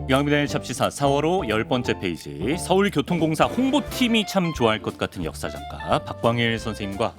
양민의 잡지사 4월호 10번째 페이지 서울교통공사 홍보팀이 참 좋아할 것 같은 역사작가 박광일 선생님과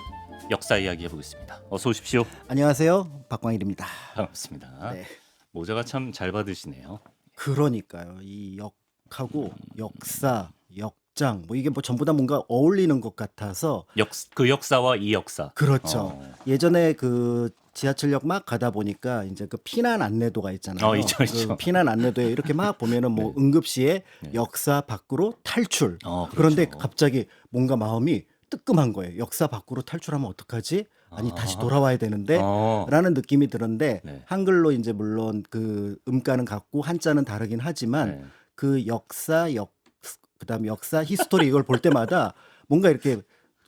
역사 이야기 해보겠습니다. 어서 오십시오. 안녕하세요. 박광일입니다. 반갑습니다. 네. 모자가 참 잘 받으시네요. 그러니까요. 이 역하고 역사, 역장 뭐 이게 뭐 전부 다 뭔가 어울리는 것 같아서 그 역사와 이 역사. 그렇죠. 예전에 그 지하철역 막 가다 보니까 이제 그 피난 안내도가 있잖아요. 있죠, 그 있죠. 피난 안내도에 이렇게 막 보면은 뭐 네. 응급시에 네. 역사 밖으로 탈출. 그렇죠. 그런데 갑자기 뭔가 마음이 뜨끔한 거예요. 역사 밖으로 탈출하면 어떡하지? 아니 다시 돌아와야 되는데 라는 느낌이 드는데 네. 한글로 이제 물론 그 음가는 같고 한자는 다르긴 하지만 네. 그 역사 그다음에 역사 히스토리 이걸 볼 때마다 뭔가 이렇게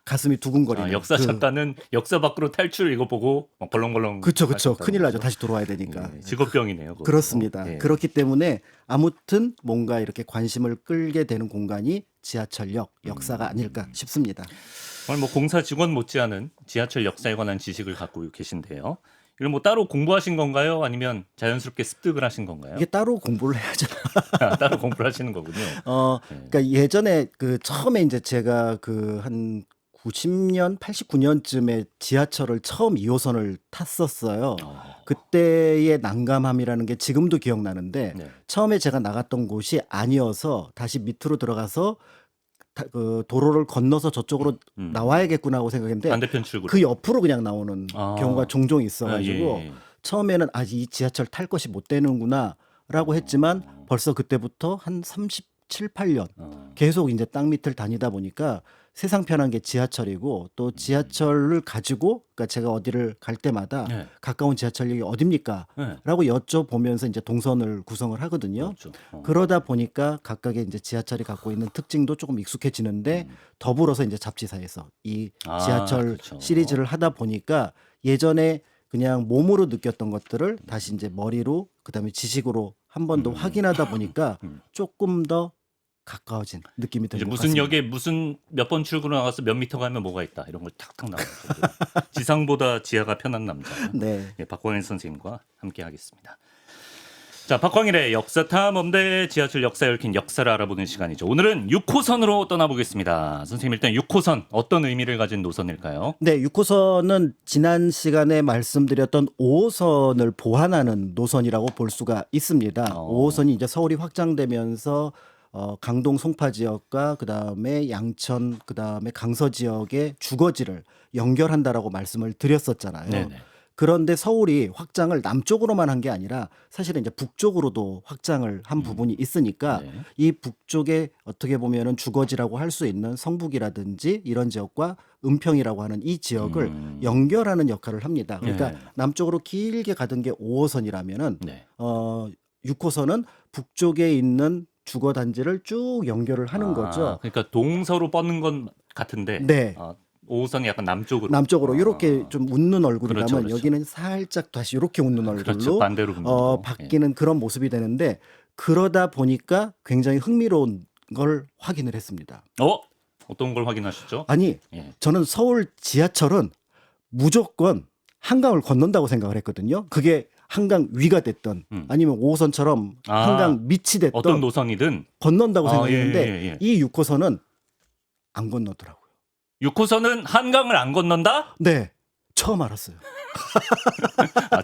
가슴이 두근거리는 역사 작가는 역사 밖으로 탈출 이거 보고 막 벌렁벌렁. 그쵸 하셨다는 큰일 나죠. 거죠? 다시 돌아와야 되니까. 예, 직업병이네요. 그것도. 그렇습니다. 예. 그렇기 때문에 아무튼 뭔가 이렇게 관심을 끌게 되는 공간이 지하철역 역사가 아닐까 싶습니다. 오늘 뭐 공사 직원 못지않은 지하철 역사에 관한 지식을 갖고 계신데요. 이걸 뭐 따로 공부하신 건가요? 아니면 자연스럽게 습득을 하신 건가요? 이게 따로 공부를 해야죠. 따로 공부를 하시는 거군요. 그러니까 예전에 그 처음에 이제 제가 그 한 90년, 89년쯤에 지하철을 처음 2호선을 탔었어요. 그때의 난감함이라는 게 지금도 기억나는데 네. 처음에 제가 나갔던 곳이 아니어서 다시 밑으로 들어가서 그 도로를 건너서 저쪽으로 나와야겠구나 하고 생각했는데 반대편 출구. 그 옆으로 그냥 나오는 경우가 종종 있어가지고 예. 처음에는 이 지하철 탈 것이 못 되는구나라고 했지만 벌써 그때부터 한 37, 8년 계속 이제 땅 밑을 다니다 보니까 세상 편한 게 지하철이고 또 지하철을 가지고 그러니까 제가 어디를 갈 때마다 네. 가까운 지하철역이 어딥니까? 네. 라고 여쭤보면서 이제 동선을 구성을 하거든요. 그렇죠. 그러다 보니까 각각의 이제 지하철이 갖고 있는 특징도 조금 익숙해지는데 더불어서 이제 잡지사에서 이 지하철 그렇죠. 시리즈를 하다 보니까 예전에 그냥 몸으로 느꼈던 것들을 다시 이제 머리로 그다음에 지식으로 한 번 더 확인하다 보니까 조금 더 가까워진 느낌이 이제 드는 것 무슨 같습니다. 역에 무슨 몇 번 출구로 나가서 몇 미터 가면 뭐가 있다 이런 걸 탁탁 나오죠. 지상보다 지하가 편한 남자. 네. 예, 박광일 선생님과 함께 하겠습니다. 자, 박광일의 역사탐 엄대 지하철 역사에 얽힌 역사를 알아보는 시간이죠. 오늘은 6호선으로 떠나보겠습니다. 선생님 일단 6호선 어떤 의미를 가진 노선일까요? 네, 6호선은 지난 시간에 말씀드렸던 5호선을 보완하는 노선이라고 볼 수가 있습니다. 5호선이 이제 서울이 확장되면서 강동 송파 지역과 그다음에 양천 그다음에 강서 지역의 주거지를 연결한다라고 말씀을 드렸었잖아요. 네네. 그런데 서울이 확장을 남쪽으로만 한 게 아니라 사실은 이제 북쪽으로도 확장을 한 부분이 있으니까 네. 이 북쪽에 어떻게 보면은 주거지라고 할 수 있는 성북이라든지 이런 지역과 은평이라고 하는 이 지역을 연결하는 역할을 합니다. 그러니까 네. 남쪽으로 길게 가던 게 5호선이라면은 네. 6호선은 북쪽에 있는 주거 단지를 쭉 연결을 하는 거죠. 그러니까 동서로 뻗는 건 같은데 네. 5호선이 약간 남쪽으로. 남쪽으로 이렇게 좀 웃는 얼굴이라면 그렇죠, 그렇죠. 여기는 살짝 다시 이렇게 웃는 얼굴로 그렇죠. 반대로 웃는 거고. 바뀌는 그런 모습이 되는데 그러다 보니까 굉장히 흥미로운 걸 확인을 했습니다. 어떤 걸 확인하셨죠? 아니 예. 저는 서울 지하철은 무조건 한강을 건넌다고 생각을 했거든요. 그게 한강 위가 됐던 아니면 5호선처럼 한강 밑이 됐던 어떤 노선이든 건넌다고 생각했는데 예. 이 6호선은 안 건너더라고요. 6호선은 한강을 안 건넌다? 네. 처음 알았어요.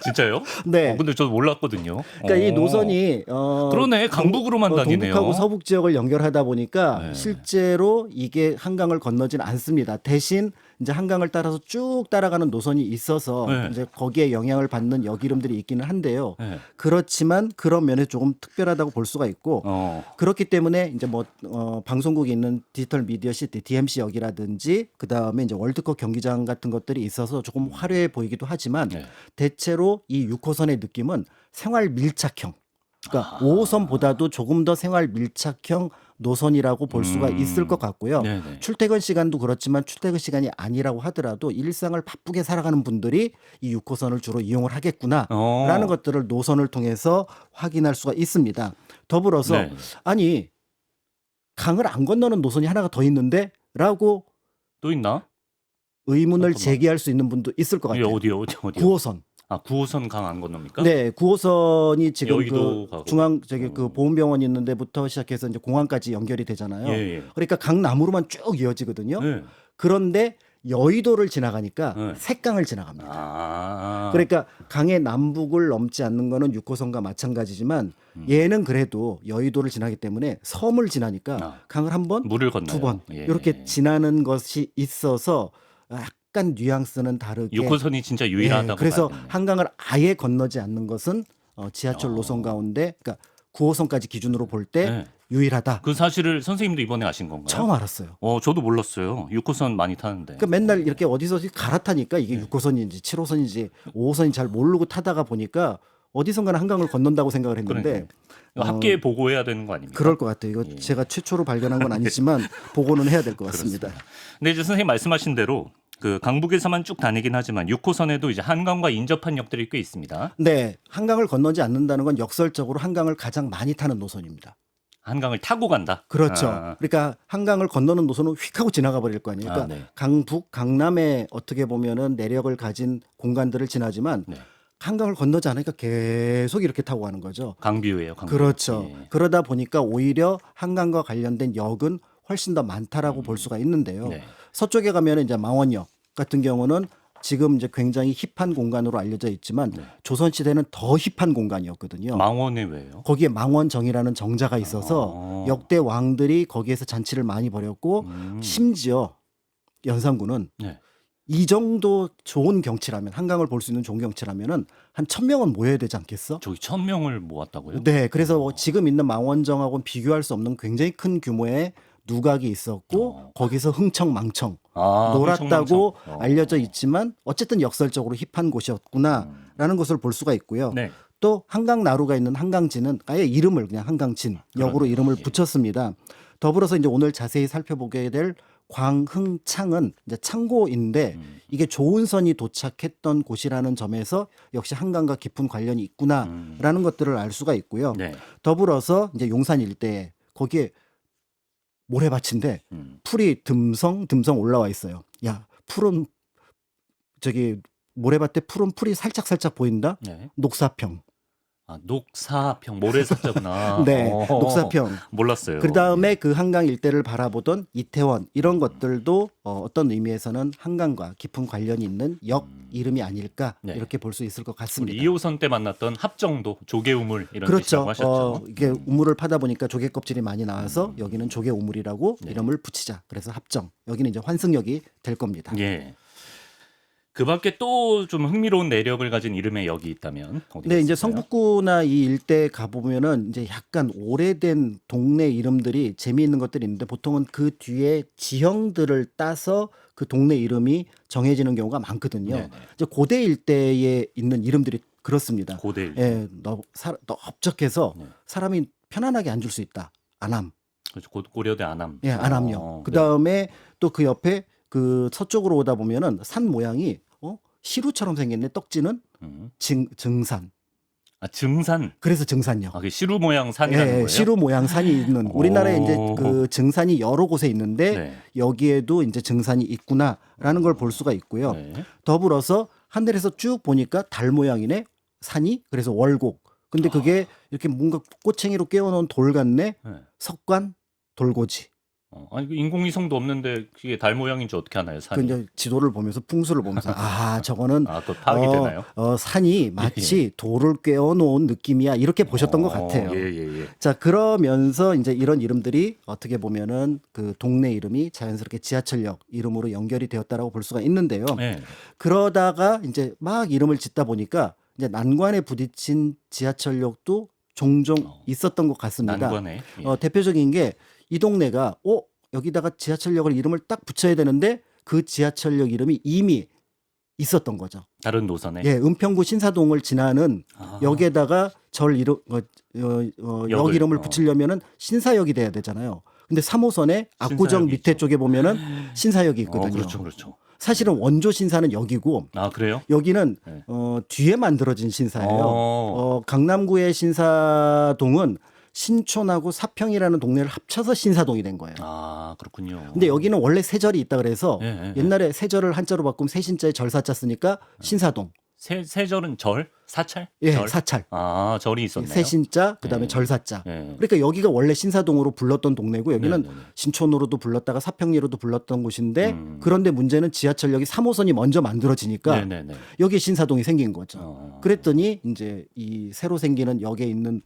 진짜요? 네. 근데 저 몰랐거든요. 그러니까 이 노선이 그러네. 강북으로만 다니네요. 동북하고 서북 지역을 연결하다 보니까 네. 실제로 이게 한강을 건너진 않습니다. 대신 이제 한강을 따라서 쭉 따라가는 노선이 있어서 네. 이제 거기에 영향을 받는 역 이름들이 있기는 한데요. 네. 그렇지만 그런 면에 조금 특별하다고 볼 수가 있고 그렇기 때문에 이제 뭐 방송국이 있는 디지털 미디어 시티 DMC 역이라든지 그 다음에 이제 월드컵 경기장 같은 것들이 있어서 조금 화려해 보이기도 하지만 네. 대체로 이 6호선의 느낌은 생활 밀착형. 그러니까 5호선보다도 조금 더 생활 밀착형 노선이라고 볼 수가 있을 것 같고요. 네네. 출퇴근 시간도 그렇지만 출퇴근 시간이 아니라고 하더라도 일상을 바쁘게 살아가는 분들이 이 6호선을 주로 이용을 하겠구나라는 것들을 노선을 통해서 확인할 수가 있습니다. 더불어서 네. 아니 강을 안 건너는 노선이 하나가 더 있는데 라고 또 있나? 의문을 잠깐만. 제기할 수 있는 분도 있을 것 같아요. 어디요? 9호선. 아, 9호선 강 안 건넙니까? 네, 9호선이 지금 여의도 그 가고. 중앙 저기 그 보훈병원 있는 데부터 시작해서 이제 공항까지 연결이 되잖아요. 예, 예. 그러니까 강남으로만 쭉 이어지거든요. 네. 그런데 여의도를 지나가니까 네. 색강을 지나갑니다. 아. 그러니까 강의 남북을 넘지 않는 거는 6호선과 마찬가지지만 얘는 그래도 여의도를 지나기 때문에 섬을 지나니까 아. 강을 한 번, 물을 건너요. 두 번 예. 이렇게 지나는 것이 있어서 약간 뉘앙스는 다르게 6호선이 진짜 유일하다고 그래서 봐야겠네요. 한강을 아예 건너지 않는 것은 지하철 노선 가운데 그러니까 9호선까지 기준으로 볼 때 네. 유일하다. 그 사실을 선생님도 이번에 아신 건가요? 처음 알았어요. 저도 몰랐어요. 6호선 많이 타는데. 그러니까 맨날 이렇게 어디서 갈아타니까 이게 6호선인지 7호선인지 5호선인지 잘 모르고 타다가 보니까 어디선가는 한강을 건넌다고 생각을 했는데 학계에 보고해야 되는 거 아닙니까? 그럴 것 같아요. 이거 제가 최초로 발견한 건 아니지만 보고는 해야 될 것 같습니다. 근데 이제 선생님 말씀하신 대로 그 강북에서만 쭉 다니긴 하지만 6호선에도 이제 한강과 인접한 역들이 꽤 있습니다. 네, 한강을 건너지 않는다는 건 역설적으로 한강을 가장 많이 타는 노선입니다. 한강을 타고 간다. 그렇죠. 아, 그러니까 한강을 건너는 노선은 휙 하고 지나가 버릴 거 아니에요. 그러니까 네. 강북, 강남에 어떻게 보면은 내력을 가진 공간들을 지나지만 네. 한강을 건너지 않으니까 계속 이렇게 타고 가는 거죠. 강뷰예요. 강뷰. 그렇죠. 예. 그러다 보니까 오히려 한강과 관련된 역은 훨씬 더 많다라고 볼 수가 있는데요. 네. 서쪽에 가면 이제 망원역 같은 경우는 지금 이제 굉장히 힙한 공간으로 알려져 있지만 조선 시대는 더 힙한 공간이었거든요. 망원이 왜요? 거기에 망원정이라는 정자가 있어서 역대 왕들이 거기에서 잔치를 많이 벌였고 심지어 연산군은 네. 이 정도 좋은 경치라면 한강을 볼 수 있는 좋은 경치라면은 한 1,000명은 모여야 되지 않겠어? 저기 1,000명을 모았다고요? 네, 그래서 지금 있는 망원정하고는 비교할 수 없는 굉장히 큰 규모의 누각이 있었고 거기서 흥청망청 놀았다고 흥청망청. 알려져 있지만 어쨌든 역설적으로 힙한 곳이었구나라는 것을 볼 수가 있고요. 네. 또 한강 나루가 있는 한강진은 아예 이름을 그냥 한강진 역으로 이름을 붙였습니다. 더불어서 이제 오늘 자세히 살펴보게 될 광흥창은 이제 창고인데 이게 조은선이 도착했던 곳이라는 점에서 역시 한강과 깊은 관련이 있구나라는 것들을 알 수가 있고요. 네. 더불어서 이제 용산 일대에 거기에 모래밭인데 풀이 듬성 올라와 있어요. 야, 풀은 저기 모래밭에 푸른 풀이 살짝 보인다. 네. 녹사평. 아, 녹사평 모래사자구나. 네, 녹사평. 몰랐어요. 그 다음에 그 한강 일대를 바라보던 이태원 이런 것들도 어떤 의미에서는 한강과 깊은 관련이 있는 역 이름이 아닐까 네. 이렇게 볼 수 있을 것 우리 같습니다. 2호선 때 만났던 합정도 조개우물 이런 그렇죠. 뜻이라고 하셨죠. 이게 우물을 파다 보니까 조개 껍질이 많이 나와서 여기는 조개 우물이라고 이름을 붙이자. 그래서 합정. 여기는 이제 환승역이 될 겁니다. 예. 그 밖에 또 좀 흥미로운 내력을 가진 이름의 역이 있다면 어디가 네, 이제 있을까요? 성북구나 이 일대 가보면은 이제 약간 오래된 동네 이름들이 재미있는 것들이 있는데 보통은 그 뒤에 지형들을 따서 그 동네 이름이 정해지는 경우가 많거든요. 네네. 이제 고대 일대에 있는 이름들이 그렇습니다. 고대 일대. 예, 넓적해서 네. 사람이 편안하게 앉을 수 있다. 안암. 그렇죠. 고려대 안암. 예, 안암역. 네. 그 다음에 또 그 옆에 그 서쪽으로 오다 보면은 산 모양이 시루처럼 생겼네. 떡지는 증산. 아, 증산. 그래서 증산역. 아, 그 시루 모양 산이라는 예, 거예요? 시루 모양 산이 있는 우리나라에 이제 그 증산이 여러 곳에 있는데 네. 여기에도 이제 증산이 있구나라는 걸 볼 수가 있고요. 네. 더불어서 하늘에서 쭉 보니까 달 모양이네. 산이 그래서 월곡. 근데 그게 이렇게 뭔가 꼬챙이로 깨워놓은 돌 같네. 네. 석관 돌고지. 아니 그 인공위성도 없는데 그게 달 모양인지 어떻게 하나요? 그 산이. 이제 지도를 보면서 풍수를 보면서 저거는 또 파악이 되나요? 산이 마치 돌을 꿰어놓은 느낌이야 이렇게 보셨던 것 같아요. 예. 자, 그러면서 이제 이런 이름들이 어떻게 보면은 그 동네 이름이 자연스럽게 지하철역 이름으로 연결이 되었다라고 볼 수가 있는데요. 네. 그러다가 이제 막 이름을 짓다 보니까 이제 난관에 부딪힌 지하철역도 종종 있었던 것 같습니다. 난관에. 예. 대표적인 게 이 동네가 여기다가 지하철역을 이름을 딱 붙여야 되는데 그 지하철역 이름이 이미 있었던 거죠. 다른 노선에. 예, 은평구 신사동을 지나는 역에다가 역 이름을 붙이려면은 신사역이 돼야 되잖아요. 근데 3호선에 압구정 신사역이 밑에 있죠. 쪽에 보면은 신사역이 있거든요. 그렇죠. 사실은 원조 신사는 여기고 아, 그래요? 여기는 네. 뒤에 만들어진 신사예요. 강남구의 신사동은 신촌하고 사평이라는 동네를 합쳐서 신사동이 된 거예요. 아, 그렇군요. 근데 여기는 원래 세절이 있다 그래서 예. 옛날에 세절을 한자로 바꾸면 세신자에 절사자 쓰니까 신사동. 세절은 절? 사찰? 예, 절? 사찰. 아, 절이 있었네요. 세신자 그다음에 예. 절사자. 예. 그러니까 여기가 원래 신사동으로 불렀던 동네고 여기는 네네네. 신촌으로도 불렀다가 사평리로도 불렀던 곳인데 그런데 문제는 지하철역이 3호선이 먼저 만들어지니까 네네네. 여기에 신사동이 생긴 거죠. 어. 그랬더니 이제 이 새로 생기는 역에 있는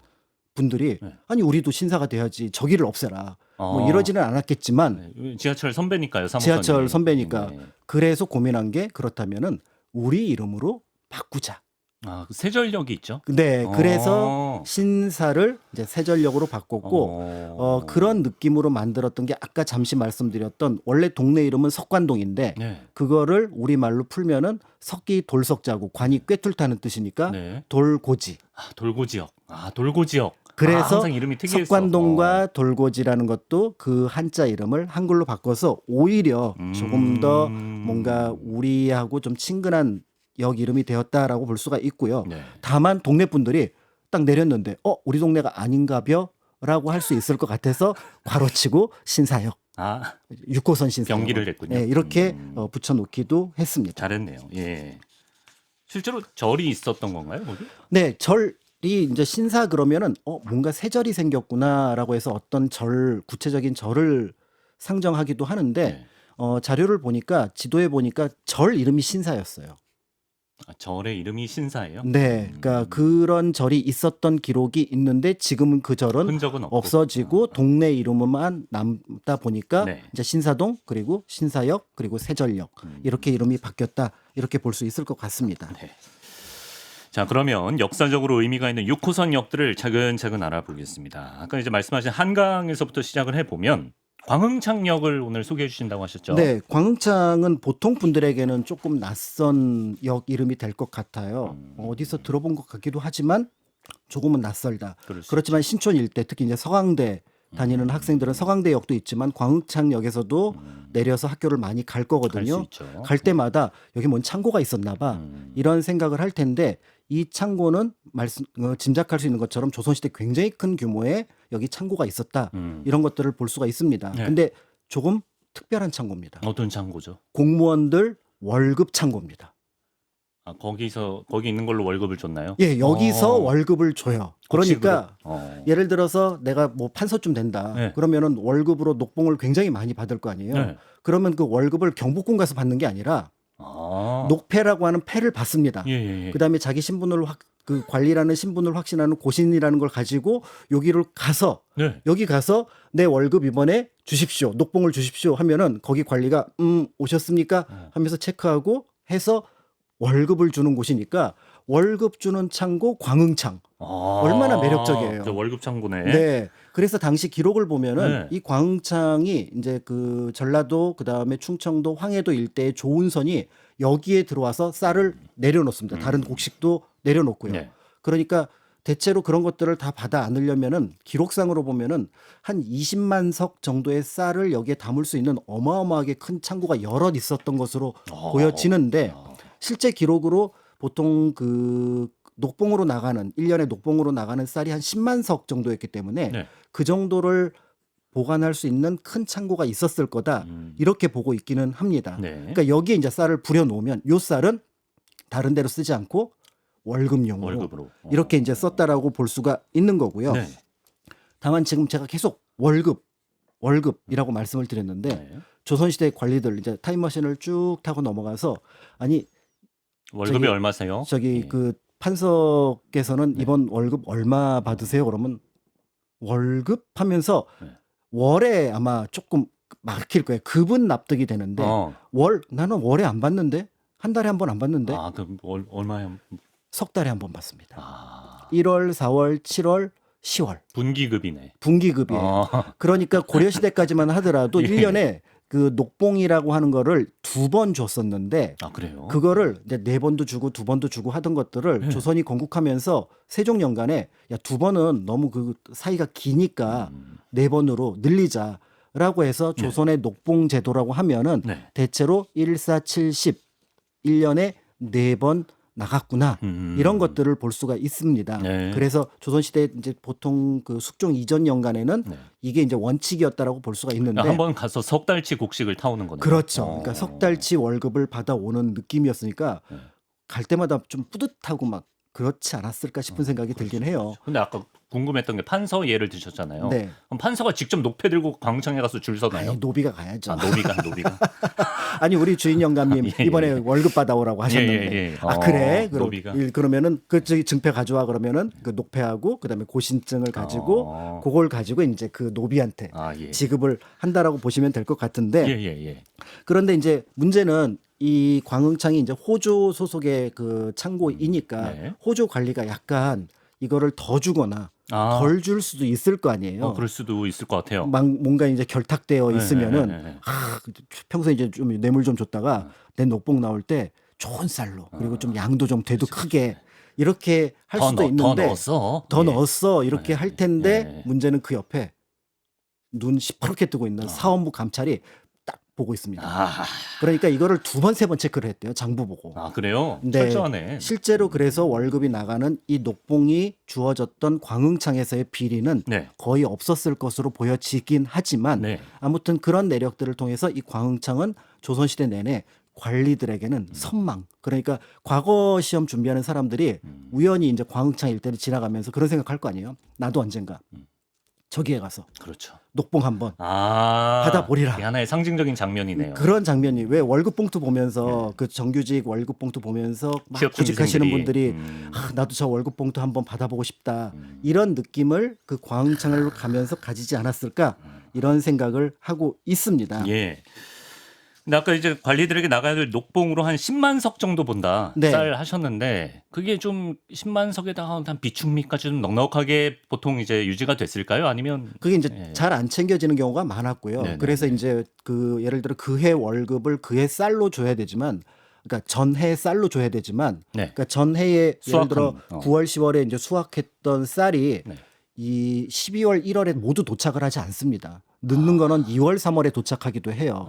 분들이 네. 아니 우리도 신사가 돼야지 저기를 없애라. 뭐 어. 이러지는 않았겠지만 네, 지하철 선배니까요. 3호선이. 지하철 선배니까 네. 그래서 고민한 게 그렇다면은 우리 이름으로 바꾸자. 아, 그 세절역이 있죠. 네, 그래서 어. 신사를 이제 세전역으로 바꿨고 그런 느낌으로 만들었던 게 아까 잠시 말씀드렸던 원래 동네 이름은 석관동인데 네. 그거를 우리말로 풀면은 석기 돌석자고 관이 꿰뚫다는 뜻이니까 네. 돌고지. 아, 돌고지역. 아, 돌고지역. 그래서 아, 항상 이름이 특이했어. 석관동과 돌고지라는 것도 그 한자 이름을 한글로 바꿔서 오히려 조금 더 뭔가 우리하고 좀 친근한 역 이름이 되었다라고 볼 수가 있고요. 네. 다만 동네 분들이 딱 내렸는데 우리 동네가 아닌가벼라고 할 수 있을 것 같아서 괄호치고 신사역 아, 6호선 신사역 병기를 했군요. 네, 이렇게 붙여놓기도 했습니다. 잘했네요. 예. 실제로 절이 있었던 건가요, 거기? 네, 절이 이제 신사 그러면은 뭔가 세절이 생겼구나라고 해서 어떤 절 구체적인 절을 상정하기도 하는데 네. 자료를 보니까 지도에 보니까 절 이름이 신사였어요. 아, 절의 이름이 신사예요? 네, 그러니까 그런 절이 있었던 기록이 있는데 지금은 그 절은 흔적은 없고. 없어지고 동네 이름만 남다 보니까 네. 이제 신사동 그리고 신사역 그리고 세절역 이렇게 이름이 바뀌었다 이렇게 볼 수 있을 것 같습니다. 네. 자, 그러면 역사적으로 의미가 있는 6호선 역들을 차근차근 알아보겠습니다. 아까 이제 말씀하신 한강에서부터 시작을 해보면 광흥창역을 오늘 소개해 주신다고 하셨죠? 네, 광흥창은 보통 분들에게는 조금 낯선 역 이름이 될 것 같아요. 어디서 들어본 것 같기도 하지만 조금은 낯설다. 그럴 수 그렇지만 신촌 일대 특히 이제 서강대 다니는 학생들은 서강대역도 있지만 광흥창역에서도 내려서 학교를 많이 갈 갈 수 거거든요. 있죠. 갈 때마다 여기 뭔 창고가 있었나 봐. 이런 생각을 할 텐데 이 창고는 짐작할 수 있는 것처럼 조선시대 굉장히 큰 규모의 여기 창고가 있었다. 이런 것들을 볼 수가 있습니다. 네. 근데 조금 특별한 창고입니다. 어떤 창고죠? 공무원들 월급 창고입니다. 아, 거기 있는 걸로 월급을 줬나요? 예, 여기서 월급을 줘요. 그러니까 곡식으로. 예를 들어서 내가 뭐 판서쯤 된다. 네. 그러면은 월급으로 녹봉을 굉장히 많이 받을 거 아니에요. 네. 그러면 그 월급을 경복궁 가서 받는 게 아니라 아. 녹패라고 하는 패를 받습니다. 예. 그다음에 자기 신분을 그 관리라는 신분을 확신하는 고신이라는 걸 가지고 여기를 가서 네. 여기 가서 내 월급 이번에 주십시오. 녹봉을 주십시오 하면은 거기 관리가 오셨습니까? 하면서 체크하고 해서 월급을 주는 곳이니까 월급 주는 창고 광흥창. 얼마나 매력적이에요. 저 월급 창고네. 네. 그래서 당시 기록을 보면은 네. 이 광흥창이 이제 그 전라도 그다음에 충청도 황해도 일대의 조운선이 여기에 들어와서 쌀을 내려놓습니다. 다른 곡식도 내려놓고요. 네. 그러니까 대체로 그런 것들을 다 받아 안으려면은 기록상으로 보면은 한 20만 석 정도의 쌀을 여기에 담을 수 있는 어마어마하게 큰 창고가 여럿 있었던 것으로 보여지는데 실제 기록으로 보통 그 녹봉으로 나가는 1년에 녹봉으로 나가는 쌀이 한 10만 석 정도였기 때문에 네. 그 정도를 보관할 수 있는 큰 창고가 있었을 거다. 이렇게 보고 있기는 합니다. 네. 그러니까 여기에 이제 쌀을 부려 놓으면 요 쌀은 다른 데로 쓰지 않고 월급용으로 월급으로. 이렇게 이제 썼다라고 볼 수가 있는 거고요. 네. 다만 지금 제가 계속 월급이라고 말씀을 드렸는데 네. 조선시대 관리들 이제 타임머신을 쭉 타고 넘어가서 아니 월급이 저기- 얼마세요? 저기 예. 그 판서께서는 네. 이번 월급 얼마 받으세요? 그러면 월급 하면서 네. 월에 아마 조금 막힐 거예요. 급은 납득이 되는데 나는 월에 안 받는데 한 달에 한 번 안 받는데 아, 그럼 얼마야? 석 달에 한 번 받습니다. 아, 1월, 4월, 7월, 10월 분기급이네. 분기급이에요. 그러니까 고려 시대까지만 하더라도 예. 1년에 그 녹봉이라고 하는 거를 2번 줬었는데 아, 그래요? 그거를 이제 4번도 주고 2번도 주고 하던 것들을 네. 조선이 건국하면서 세종연간에 야 2번은 너무 그 사이가 기니까 4번으로 늘리자라고 해서 조선의 녹봉 제도라고 하면은 네. 대체로 1470 1년에 4번 나갔구나. 이런 것들을 볼 수가 있습니다. 네. 그래서 조선시대 이제 보통 그 숙종 이전 연간에는 네. 이게 이제 원칙이었다라고 볼 수가 있는데 한번 가서 석 달치 곡식을 타오는 거네요. 그렇죠. 그러니까 석 달치 월급을 받아오는 느낌이었으니까 네. 갈 때마다 좀 뿌듯하고 막 그렇지 않았을까 싶은 생각이 들긴 해요. 근데 아까 궁금했던 게 판서 예를 드셨잖아요. 네. 그럼 판서가 직접 녹패 들고 광흥창에 가서 줄 서나요? 아니, 노비가 가야죠. 아, 노비가. 아니, 우리 주인 영감님 예, 이번에 예. 월급 받아오라고 하셨는데. 예. 아, 그래? 노비가. 그러면은 그 저기 증패 가져와 그러면은 그 녹패하고 그다음에 고신증을 가지고 그걸 가지고 이제 그 노비한테 예. 지급을 한다라고 보시면 될 것 같은데. 예. 그런데 이제 문제는 이 광흥창이 이제 호조 소속의 그 창고이니까 네. 호조 관리가 약간 이거를 더 주거나 아. 덜 줄 수도 있을 거 아니에요. 그럴 수도 있을 것 같아요. 막 뭔가 이제 결탁되어 있으면은 네. 평소에 이제 좀 뇌물 좀 줬다가 내 녹봉 나올 때 좋은 쌀로 그리고 좀 양도 좀 돼도 크게 이렇게 할 수도 있는데 더 넣었어. 넣었어 이렇게 할 텐데 예. 문제는 그 옆에 눈 시퍼렇게 뜨고 있는 사원부 감찰이 딱 보고 있습니다. 그러니까 이거를 2번, 3번 체크를 했대요. 장부 보고. 그래요? 네. 철저하네. 실제로 그래서 월급이 나가는 이 녹봉이 주어졌던 광흥창에서의 비리는 네. 거의 없었을 것으로 보여지긴 하지만 네. 아무튼 그런 내력들을 통해서 이 광흥창은 조선시대 내내 관리들에게는 선망. 그러니까 과거 시험 준비하는 사람들이 우연히 이제 광흥창 일대를 지나가면서 그런 생각할 거 아니에요. 나도 언젠가 저기에 가서 그렇죠. 녹봉 한번 받아보리라. 이게 하나의 상징적인 장면이네요. 그런 장면이 왜 월급 봉투 보면서 그 정규직 월급 봉투 보면서 막 취업 구직하시는 준비생들이, 분들이 나도 저 월급 봉투 한번 받아보고 싶다 이런 느낌을 그 광흥창을 가면서 가지지 않았을까 이런 생각을 하고 있습니다. 예. 근데 아까 이제 관리들에게 나가야 될 녹봉으로 한 10만 석 정도 본다. 네. 쌀 하셨는데 그게 좀 10만 석에다가 한 비축미까지 좀 넉넉하게 보통 이제 유지가 됐을까요? 아니면 그게 이제 잘 안 챙겨지는 경우가 많았고요. 네네네. 그래서 이제 그 예를 들어 그해 월급을 그해 쌀로 줘야 되지만, 그러니까 전해 쌀로 줘야 되지만, 네. 그러니까 전해에 예를 수확한, 들어 9월, 10월에 이제 수확했던 쌀이 네. 이 12월, 1월에 모두 도착을 하지 않습니다. 늦는 거는 2월, 3월에 도착하기도 해요.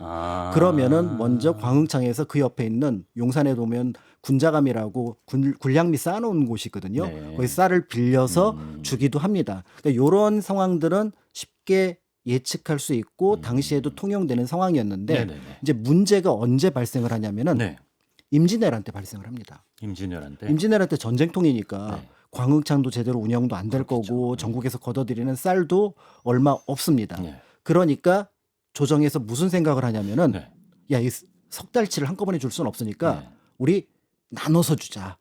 그러면은 먼저 광흥창에서 그 옆에 있는 용산에 보면 군자감이라고 군량미 쌓아놓은 곳이 있거든요. 네. 거기 쌀을 빌려서 주기도 합니다. 그러니까 이런 상황들은 쉽게 예측할 수 있고 당시에도 통용되는 상황이었는데 네네네. 이제 문제가 언제 발생을 하냐면은 네. 임진왜란 때 발생을 합니다. 임진왜란때. 임진왜란 때 전쟁통이니까 네. 광흥창도 제대로 운영도 안 될 거고 전국에서 걷어들이는 쌀도 얼마 없습니다. 네. 그러니까 조정에서 무슨 생각을 하냐면은 네. 야, 이 석 달치를 한꺼번에 줄 수는 없으니까 네. 우리 나눠서 주자.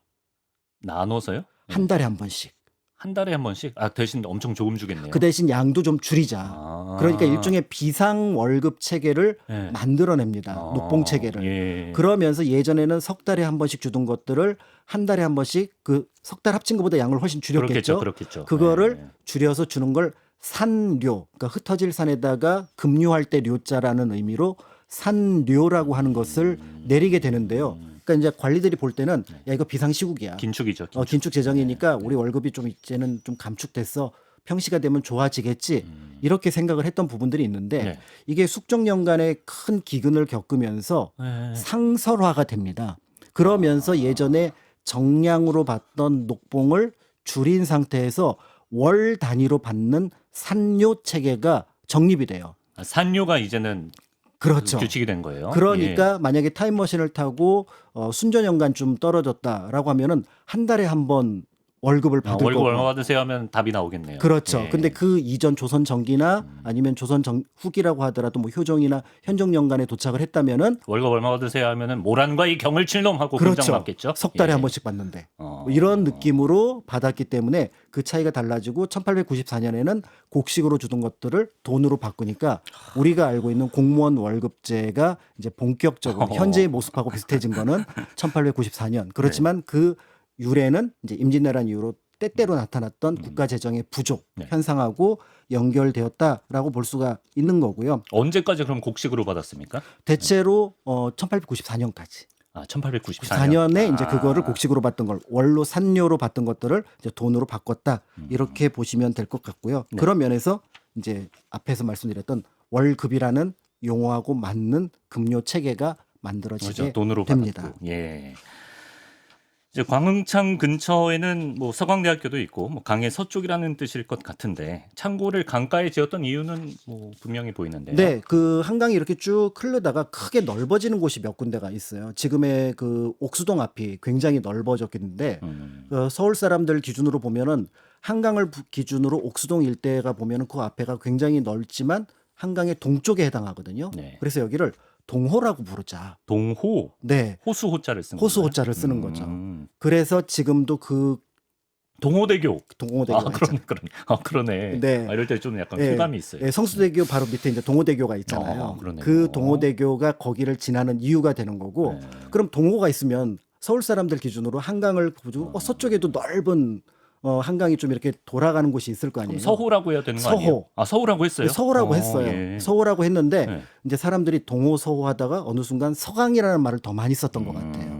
나눠서요? 한 달에 한 번씩. 한 달에 한 번씩? 대신 엄청 조금 주겠네요. 그 대신 양도 좀 줄이자. 그러니까 일종의 비상 월급 체계를 네. 만들어냅니다. 녹봉 체계를. 예. 그러면서 예전에는 석 달에 한 번씩 주던 것들을 한 달에 한 번씩 그 석 달 합친 것보다 양을 훨씬 줄였겠죠. 그렇겠죠. 그거를 네. 줄여서 주는 걸 산료, 그러니까 흩어질 산에다가 급료할 때 료자라는 의미로 산료라고 하는 것을 내리게 되는데요. 그러니까 이제 관리들이 볼 때는 야, 이거 비상시국이야. 긴축이죠. 긴축 재정이니까 우리 월급이 좀 이제는 좀 감축됐어. 평시가 되면 좋아지겠지. 이렇게 생각을 했던 부분들이 있는데 네. 이게 숙종연간의 큰 기근을 겪으면서 네. 상설화가 됩니다. 그러면서 예전에 정량으로 받던 녹봉을 줄인 상태에서 월 단위로 받는 산료 체계가 정립이 돼요. 산료가 이제는 그렇죠. 규칙이 된 거예요. 그러니까 만약에 타임머신을 타고 순전연간 좀 떨어졌다라고 하면은 한 달에 한 번 월급을 받을 월급 거고. 얼마 받으세요 하면 답이 나오겠네요. 그렇죠. 예. 근데 그 이전 조선 전기나 아니면 조선 후기라고 하더라도 뭐 효종이나 현종연간에 도착을 했다면은 월급 얼마 받으세요 하면은 모란과 이 경을 칠놈 하고 그렇죠. 공장 맞겠죠. 석 달에 예. 한 번씩 받는데 뭐 이런 느낌으로 받았기 때문에 그 차이가 달라지고 1894년에는 곡식으로 주던 것들을 돈으로 바꾸니까 우리가 알고 있는 공무원 월급제가 이제 본격적으로 현재의 모습하고 비슷해진 거는 1894년. 그렇지만 그 유래는 이제 임진왜란 이후로 때때로 나타났던 국가 재정의 부족 네. 현상하고 연결되었다라고 볼 수가 있는 거고요. 언제까지 그럼 곡식으로 받았습니까? 대체로 1894년까지. 1894년. 4년에 이제 그거를 곡식으로 받던 걸 월로 산료로 받던 것들을 이제 돈으로 바꿨다 이렇게 보시면 될 것 같고요. 네. 그런 면에서 이제 앞에서 말씀드렸던 월급이라는 용어하고 맞는 급료 체계가 만들어지게 그렇죠. 돈으로 됩니다. 받았고. 예. 이제 광흥창 근처에는 뭐 서강대학교도 있고 뭐 강의 서쪽이라는 뜻일 것 같은데 창고를 강가에 지었던 이유는 뭐 분명히 보이는데요. 네, 그 한강이 이렇게 쭉 흐르다가 크게 넓어지는 곳이 몇 군데가 있어요. 지금의 그 옥수동 앞이 굉장히 넓어졌겠는데 서울 사람들 기준으로 보면은 한강을 기준으로 옥수동 일대가 보면은 그 앞에가 굉장히 넓지만 한강의 동쪽에 해당하거든요. 네. 그래서 여기를 동호라고 부르자. 동호, 네, 호수 호자를 쓴 호수 건가요? 호자를 쓰는 거죠. 그래서 지금도 그 동호대교. 동호대교가 있잖아요. 그러네. 네. 이럴 때 좀 약간 예, 쾌감이 있어요. 예, 성수대교 바로 밑에 이제 동호대교가 있잖아요. 그러네요. 그 동호대교가 거기를 지나는 이유가 되는 거고, 네. 그럼 동호가 있으면 서울 사람들 기준으로 한강을 보고 서쪽에도 넓은 한강이 좀 이렇게 돌아가는 곳이 있을 거 아니에요. 서호라고 해야 되는 거 아니에요? 서호. 아, 서호라고 했어요? 서호라고 했어요. 예. 서호라고 했는데 네. 이제 사람들이 동호 서호 하다가 어느 순간 서강이라는 말을 더 많이 썼던 것 같아요.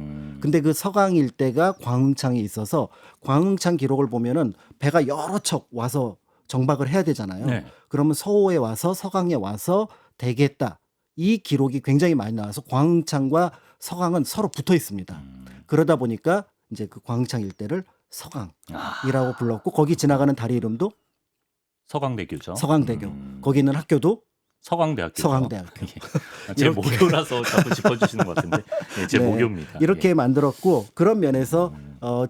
근데 그 서강 일대가 광흥창이 있어서 광흥창 기록을 보면은 배가 여러 척 와서 정박을 해야 되잖아요. 네. 그러면 서호에 와서 서강에 와서 대기했다. 이 기록이 굉장히 많이 나와서 광흥창과 서강은 서로 붙어 있습니다. 그러다 보니까 이제 그 광흥창 일대를 서강이라고 불렀고 거기 지나가는 다리 이름도 서강대교죠. 서강대교. 거기 있는 학교도 서강대학교. 서강대학교. 제 이렇게. 모교라서 자꾸 짚어주시는 것 같은데 예, 제 네, 모교입니다. 이렇게 예. 만들었고 그런 면에서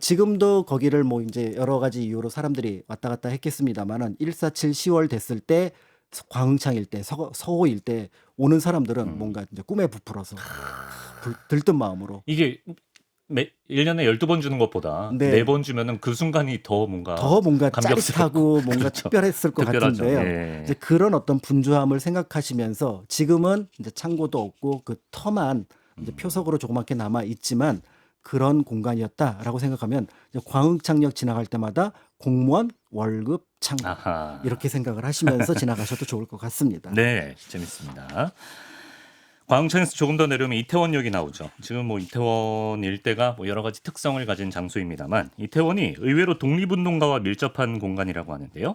지금도 거기를 뭐 이제 여러 가지 이유로 사람들이 왔다 갔다 했겠습니다만은 147 10월 됐을 때 광흥창 일대, 서호 일대 오는 사람들은 뭔가 이제 꿈에 부풀어서 들뜬 마음으로 이게 1년에 12번 주는 것보다 네. 4번 주면은 그 순간이 더 뭔가 더 뭔가 감격스럽고. 짜릿하고 뭔가 그렇죠. 특별했을 것 특별하죠. 같은데요. 예. 이제 그런 어떤 분주함을 생각하시면서 지금은 이제 창고도 없고 그 터만 이제 표석으로 조그맣게 남아 있지만 그런 공간이었다라고 생각하면 이제 광흥창역 지나갈 때마다 공무원 월급 창고 아하. 이렇게 생각을 하시면서 지나가셔도 좋을 것 같습니다. 네, 재밌습니다. 광흥창에서 조금 더 내려오면 이태원역이 나오죠. 지금 뭐 이태원 일대가 뭐 여러 가지 특성을 가진 장소입니다만 이태원이 의외로 독립운동가와 밀접한 공간이라고 하는데요.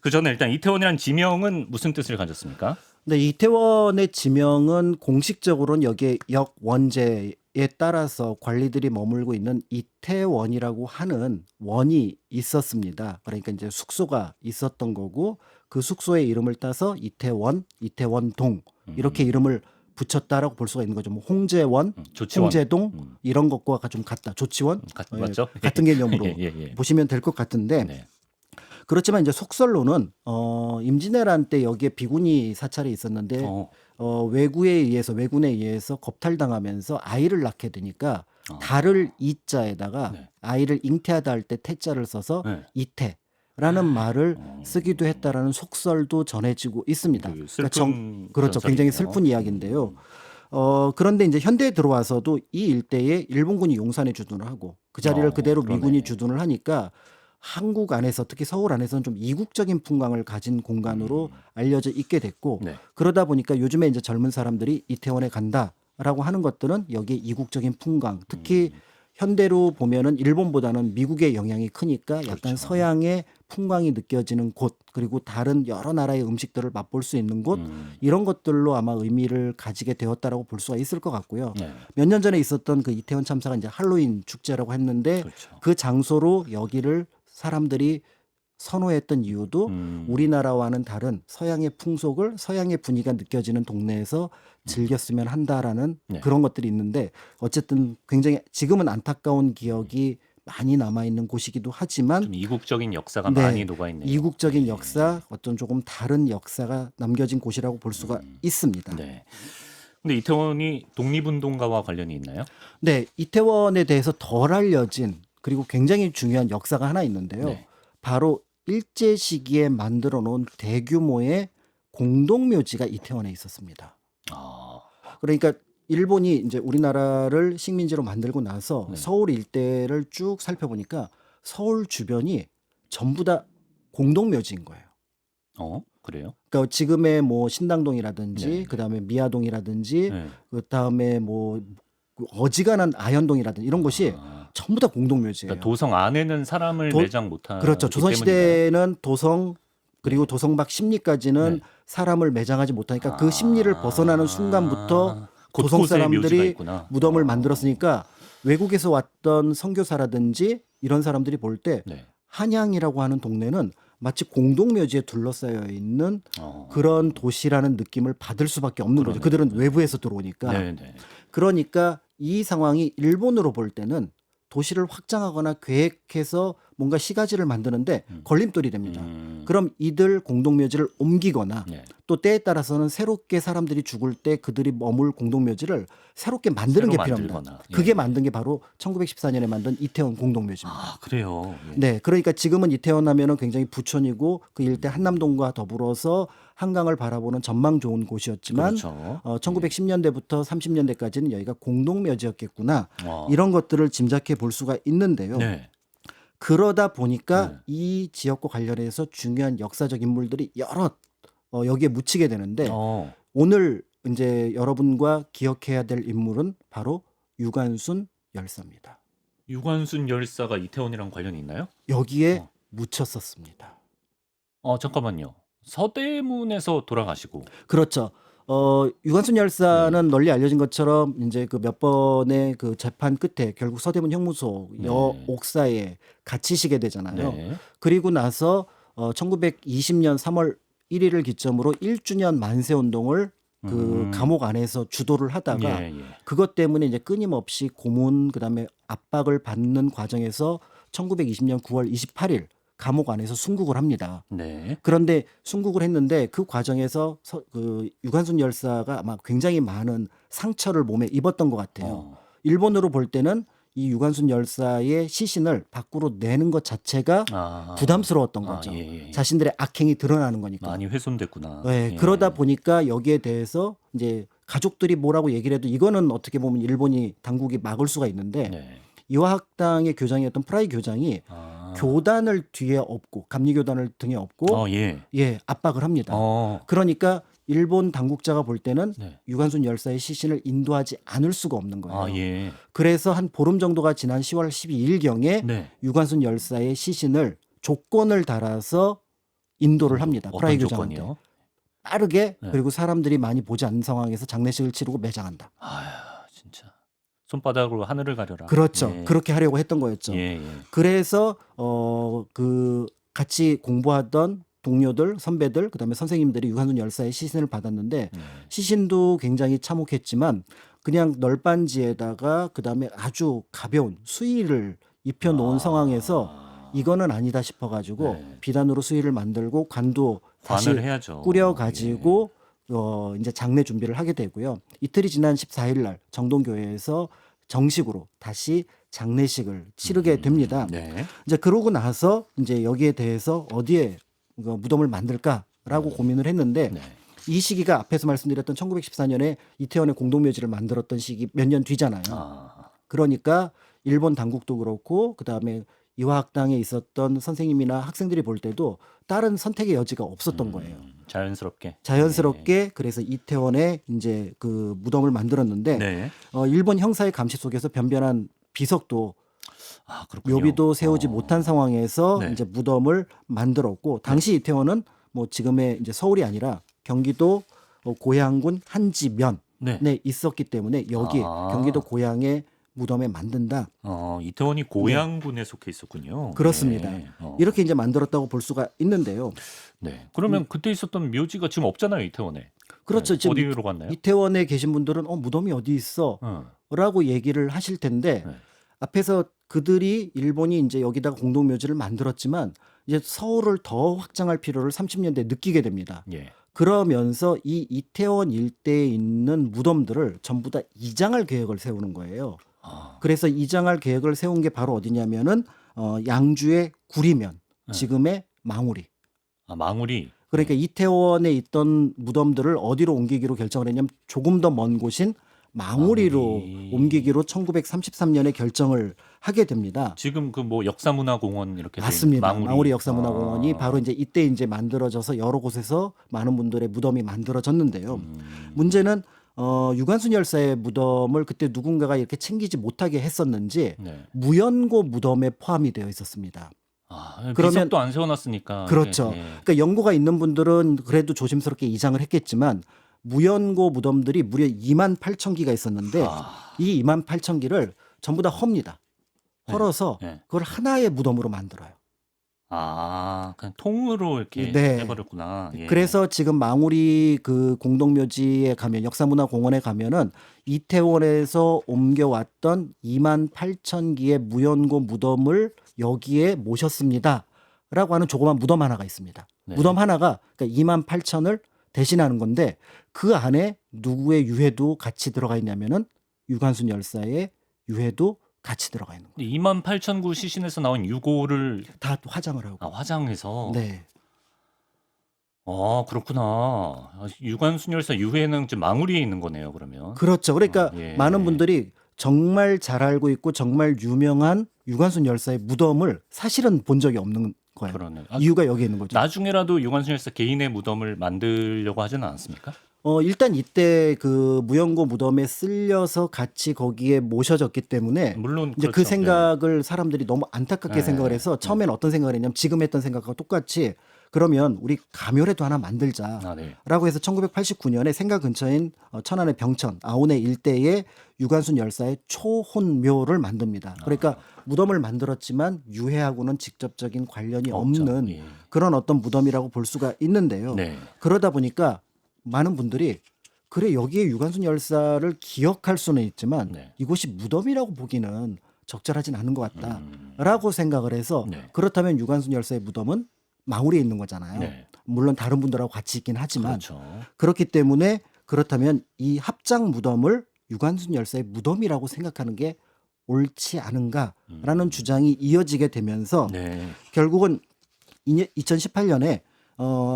그 전에 일단 이태원이란 지명은 무슨 뜻을 가졌습니까? 네, 이태원의 지명은 공식적으로는 여기에 역원제에 따라서 관리들이 머물고 있는 이태원이라고 하는 원이 있었습니다. 그러니까 이제 숙소가 있었던 거고 그 숙소의 이름을 따서 이태원, 이태원동 이렇게 이름을 붙였다라고 볼 수가 있는 거죠. 뭐 홍제원, 조치원. 홍제동 이런 것과 좀 같다. 조치원 예, 맞죠? 같은 개념으로 예. 보시면 될 것 같은데 네. 그렇지만 이제 속설로는 임진왜란 때 여기에 비군이 사찰이 있었는데 왜군에 의해서 겁탈당하면서 아이를 낳게 되니까 달을 이자에다가 네. 아이를 잉태하다 할 때 태자를 써서 네. 이태라는 말을 쓰기도 했다라는 속설도 전해지고 있습니다. 그 슬픈 그렇죠. 전설이네요. 굉장히 슬픈 이야기인데요. 그런데 이제 현대에 들어와서도 이 일대에 일본군이 용산에 주둔을 하고 그 자리를 그대로 그러네. 미군이 주둔을 하니까 한국 안에서 특히 서울 안에서는 좀 이국적인 풍광을 가진 공간으로 알려져 있게 됐고 네. 그러다 보니까 요즘에 이제 젊은 사람들이 이태원에 간다라고 하는 것들은 여기에 이국적인 풍광 특히 현대로 보면은 일본보다는 미국의 영향이 크니까 약간 그렇죠. 서양의 풍광이 느껴지는 곳 그리고 다른 여러 나라의 음식들을 맛볼 수 있는 곳 이런 것들로 아마 의미를 가지게 되었다라고 볼 수가 있을 것 같고요. 네. 몇 년 전에 있었던 그 이태원 참사가 이제 할로윈 축제라고 했는데 그렇죠. 그 장소로 여기를 사람들이 선호했던 이유도 우리나라와는 다른 서양의 풍속을 서양의 분위기가 느껴지는 동네에서 즐겼으면 한다라는 네. 그런 것들이 있는데 어쨌든 굉장히 지금은 안타까운 기억이 많이 남아있는 곳이기도 하지만 좀 이국적인 역사가 네, 많이 녹아 있네요. 이국적인 역사 어떤 조금 다른 역사가 남겨진 곳이라고 볼 수가 있습니다. 네. 근데 이태원이 독립운동가와 관련이 있나요? 네, 이태원에 대해서 덜 알려진 그리고 굉장히 중요한 역사가 하나 있는데요. 네. 바로 일제 시기에 만들어 놓은 대규모의 공동묘지가 이태원에 있었습니다. 아, 그러니까 일본이 이제 우리나라를 식민지로 만들고 나서 네. 서울 일대를 쭉 살펴보니까 서울 주변이 전부 다 공동묘지인 거예요. 그래요? 그러니까 지금의 뭐 신당동이라든지 네. 그다음에 미아동이라든지 네. 그다음에 뭐 어지간한 아현동이라든지 이런 곳이 전부 다 공동묘지예요. 그러니까 도성 안에는 사람을 매장 못하기 그렇죠. 조선 때문인가요? 시대는 도성 그리고 도성 밖 심리까지는 네. 사람을 매장하지 못하니까 그 심리를 벗어나는 순간부터 도성 곳곳에 묘지가 사람들이 있구나. 무덤을 만들었으니까 외국에서 왔던 선교사라든지 이런 사람들이 볼 때 네. 한양이라고 하는 동네는 마치 공동묘지에 둘러싸여 있는 어. 그런 도시라는 느낌을 받을 수밖에 없는 거죠. 그러네요. 그들은 외부에서 들어오니까. 네네. 그러니까 이 상황이 일본으로 볼 때는 도시를 확장하거나 계획해서 뭔가 시가지를 만드는데 걸림돌이 됩니다. 그럼 이들 공동묘지를 옮기거나 네. 또 때에 따라서는 새롭게 사람들이 죽을 때 그들이 머물 공동묘지를 새롭게 만드는 게 새로 필요합니다. 만들거나. 그게 예. 만든 게 바로 1914년에 만든 이태원 공동묘지입니다. 아 그래요. 예. 네, 그러니까 지금은 이태원 하면은 굉장히 부촌이고 그 일대 한남동과 더불어서 한강을 바라보는 전망 좋은 곳이었지만 그렇죠. 1910년대부터 30년대까지는 여기가 공동묘지였겠구나. 와. 이런 것들을 짐작해 볼 수가 있는데요. 네. 그러다 보니까 네. 이 지역과 관련해서 중요한 역사적 인물들이 여러 여기에 묻히게 되는데 어. 오늘 이제 여러분과 기억해야 될 인물은 바로 유관순 열사입니다. 유관순 열사가 이태원이랑 관련이 있나요? 여기에 어. 묻혔었습니다. 잠깐만요. 서대문에서 돌아가시고. 그렇죠. 유관순 열사는 널리 알려진 것처럼 이제 그 몇 번의 그 재판 끝에 결국 서대문 형무소 네. 옥사에 갇히시게 되잖아요. 네. 그리고 나서 1920년 3월 1일을 기점으로 1주년 만세 운동을 그 감옥 안에서 주도를 하다가 예, 예. 그것 때문에 이제 끊임없이 고문 그다음에 압박을 받는 과정에서 1920년 9월 28일 감옥 안에서 순국을 합니다. 네. 그런데 순국을 했는데 그 과정에서 그 유관순 열사가 아마 굉장히 많은 상처를 몸에 입었던 것 같아요. 어. 일본으로 볼 때는 이 유관순 열사의 시신을 밖으로 내는 것 자체가 아. 부담스러웠던 아, 거죠. 예, 예. 자신들의 악행이 드러나는 거니까. 많이 훼손됐구나. 네, 예. 그러다 보니까 여기에 대해서 이제 가족들이 뭐라고 얘기를 해도 이거는 어떻게 보면 일본이 당국이 막을 수가 있는데 네. 이화학당의 교장이었던 프라이 교장이 아. 교단을 뒤에 업고 감리교단을 등에 업고 예. 예 압박을 합니다. 어. 그러니까 일본 당국자가 볼 때는 네. 유관순 열사의 시신을 인도하지 않을 수가 없는 거예요. 아, 예. 그래서 한 보름 정도가 지난 10월 12일경에 네. 유관순 열사의 시신을 조건을 달아서 인도를 합니다. 어떤 프라이 교장한테. 조건이요? 빠르게 네. 그리고 사람들이 많이 보지 않는 상황에서 장례식을 치르고 매장한다. 아, 진짜. 손바닥으로 하늘을 가려라. 그렇죠. 예. 그렇게 하려고 했던 거였죠. 예, 예. 그래서 그 같이 공부하던 동료들, 선배들, 그다음에 선생님들이 유관순 열사의 시신을 받았는데 네. 시신도 굉장히 참혹했지만 그냥 널빤지에다가 그다음에 아주 가벼운 수의를 입혀 놓은 상황에서 이거는 아니다 싶어 가지고 네. 비단으로 수의를 만들고 관도 다시 관을 해야죠. 꾸려 가지고 이제 장례 준비를 하게 되고요. 이틀이 지난 14일 날 정동교회에서 정식으로 다시 장례식을 치르게 됩니다. 네. 이제 그러고 나서 이제 여기에 대해서 어디에 무덤을 만들까라고 고민을 했는데 네. 이 시기가 앞에서 말씀드렸던 1914년에 이태원의 공동묘지를 만들었던 시기 몇 년 뒤잖아요. 아. 그러니까 일본 당국도 그렇고 그다음에 이화학당에 있었던 선생님이나 학생들이 볼 때도 다른 선택의 여지가 없었던 거예요. 자연스럽게. 자연스럽게 그래서 이태원에 이제 그 무덤을 만들었는데 네. 일본 형사의 감시 속에서 변변한 비석도 아, 그렇군요. 묘비도 세우지 못한 상황에서 네. 이제 무덤을 만들었고 당시 이태원은 뭐 지금의 이제 서울이 아니라 경기도 고양군 한지면에 네. 있었기 때문에 여기 아. 경기도 고양의 무덤에 만든다. 이태원이 고양군에 속해 있었군요. 그렇습니다. 네. 이렇게 이제 만들었다고 볼 수가 있는데요. 네. 그러면 그때 있었던 묘지가 지금 없잖아요, 이태원에. 그렇죠. 네. 지금 어디로 갔나요? 이태원에 계신 분들은 무덤이 어디 있어? 라고 얘기를 하실 텐데 네. 앞에서 그들이 일본이 이제 여기다가 공동묘지를 만들었지만 이제 서울을 더 확장할 필요를 30년대에 느끼게 됩니다. 예. 그러면서 이 이태원 일대에 있는 무덤들을 전부 다 이장할 계획을 세우는 거예요. 아. 그래서 이장할 계획을 세운 게 바로 어디냐면은 양주의 구리면, 지금의 망우리. 아, 망우리. 그러니까 이태원에 있던 무덤들을 어디로 옮기기로 결정을 했냐면 조금 더 먼 곳인 망우리로 망우리. 옮기기로 1933년에 결정을 하게 됩니다. 지금 그 뭐 역사문화공원 이렇게 돼 있는 맞습니다. 망우리 역사문화공원이 아. 바로 이때 이제 만들어져서 여러 곳에서 많은 분들의 무덤이 만들어졌는데요. 문제는 유관순 열사의 무덤을 그때 누군가가 이렇게 챙기지 못하게 했었는지 네. 무연고 무덤에 포함이 되어 있었습니다. 아, 그러면- 비석도 안 세워놨으니까. 그렇죠. 예. 그러니까 연고가 있는 분들은 그래도 조심스럽게 이장을 했겠지만 무연고 무덤들이 무려 2만 8천 기가 있었는데 아. 이 2만 8천 기를 전부 다 헙니다. 네. 헐어서 네. 그걸 하나의 무덤으로 만들어요. 아, 그냥 통으로 이렇게 네. 해버렸구나. 예. 그래서 지금 망우리 그 공동묘지에 가면 역사문화공원에 가면은 이태원에서 옮겨왔던 28,000기의 무연고 무덤을 여기에 모셨습니다라고 하는 조그만 무덤 하나가 있습니다. 네. 무덤 하나가 그러니까 28,000을 대신하는 건데 그 안에 누구의 유해도 같이 들어가 있냐면은 유관순 열사의 유해도 같이 들어가 있는 거예요. 28,000구 시신에서 나온 유고를 다 화장을 하고. 화장해서. 네. 아, 그렇구나. 유관순 열사 유해는 지금 망우리에 있는 거네요, 그러면. 그렇죠. 그러니까 예. 많은 분들이 정말 잘 알고 있고 정말 유명한 유관순 열사의 무덤을 사실은 본 적이 없는 거예요. 그러네. 이유가 여기 있는 거죠. 나중에라도 유관순 열사 개인의 무덤을 만들려고 하지는 않았습니까? 일단 이때 그 무연고 무덤에 쓸려서 같이 거기에 모셔졌기 때문에 물론 이제 그 그렇죠. 생각을 사람들이 너무 안타깝게 네. 생각을 해서 처음에는 어떤 생각을 했냐면 지금 했던 생각과 똑같이 그러면 우리 가묘라도 하나 만들자. 아, 네. 라고 해서 1989년에 생가 근처인 천안의 병천 아온의 일대에 유관순 열사의 초혼묘를 만듭니다. 그러니까 무덤을 만들었지만 유해하고는 직접적인 관련이 없죠. 없는 예. 그런 어떤 무덤이라고 볼 수가 있는데요. 네. 그러다 보니까 많은 분들이 그래 여기에 유관순 열사를 기억할 수는 있지만 네. 이곳이 무덤이라고 보기는 적절하진 않은 것 음. 같다라고 생각을 해서 네. 그렇다면 유관순 열사의 무덤은 망우리에 있는 거잖아요. 네. 물론 다른 분들하고 같이 있긴 하지만 그렇죠. 그렇기 때문에 그렇다면 이 합장 무덤을 유관순 열사의 무덤이라고 생각하는 게 옳지 않은가라는 주장이 이어지게 되면서 네. 결국은 2018년에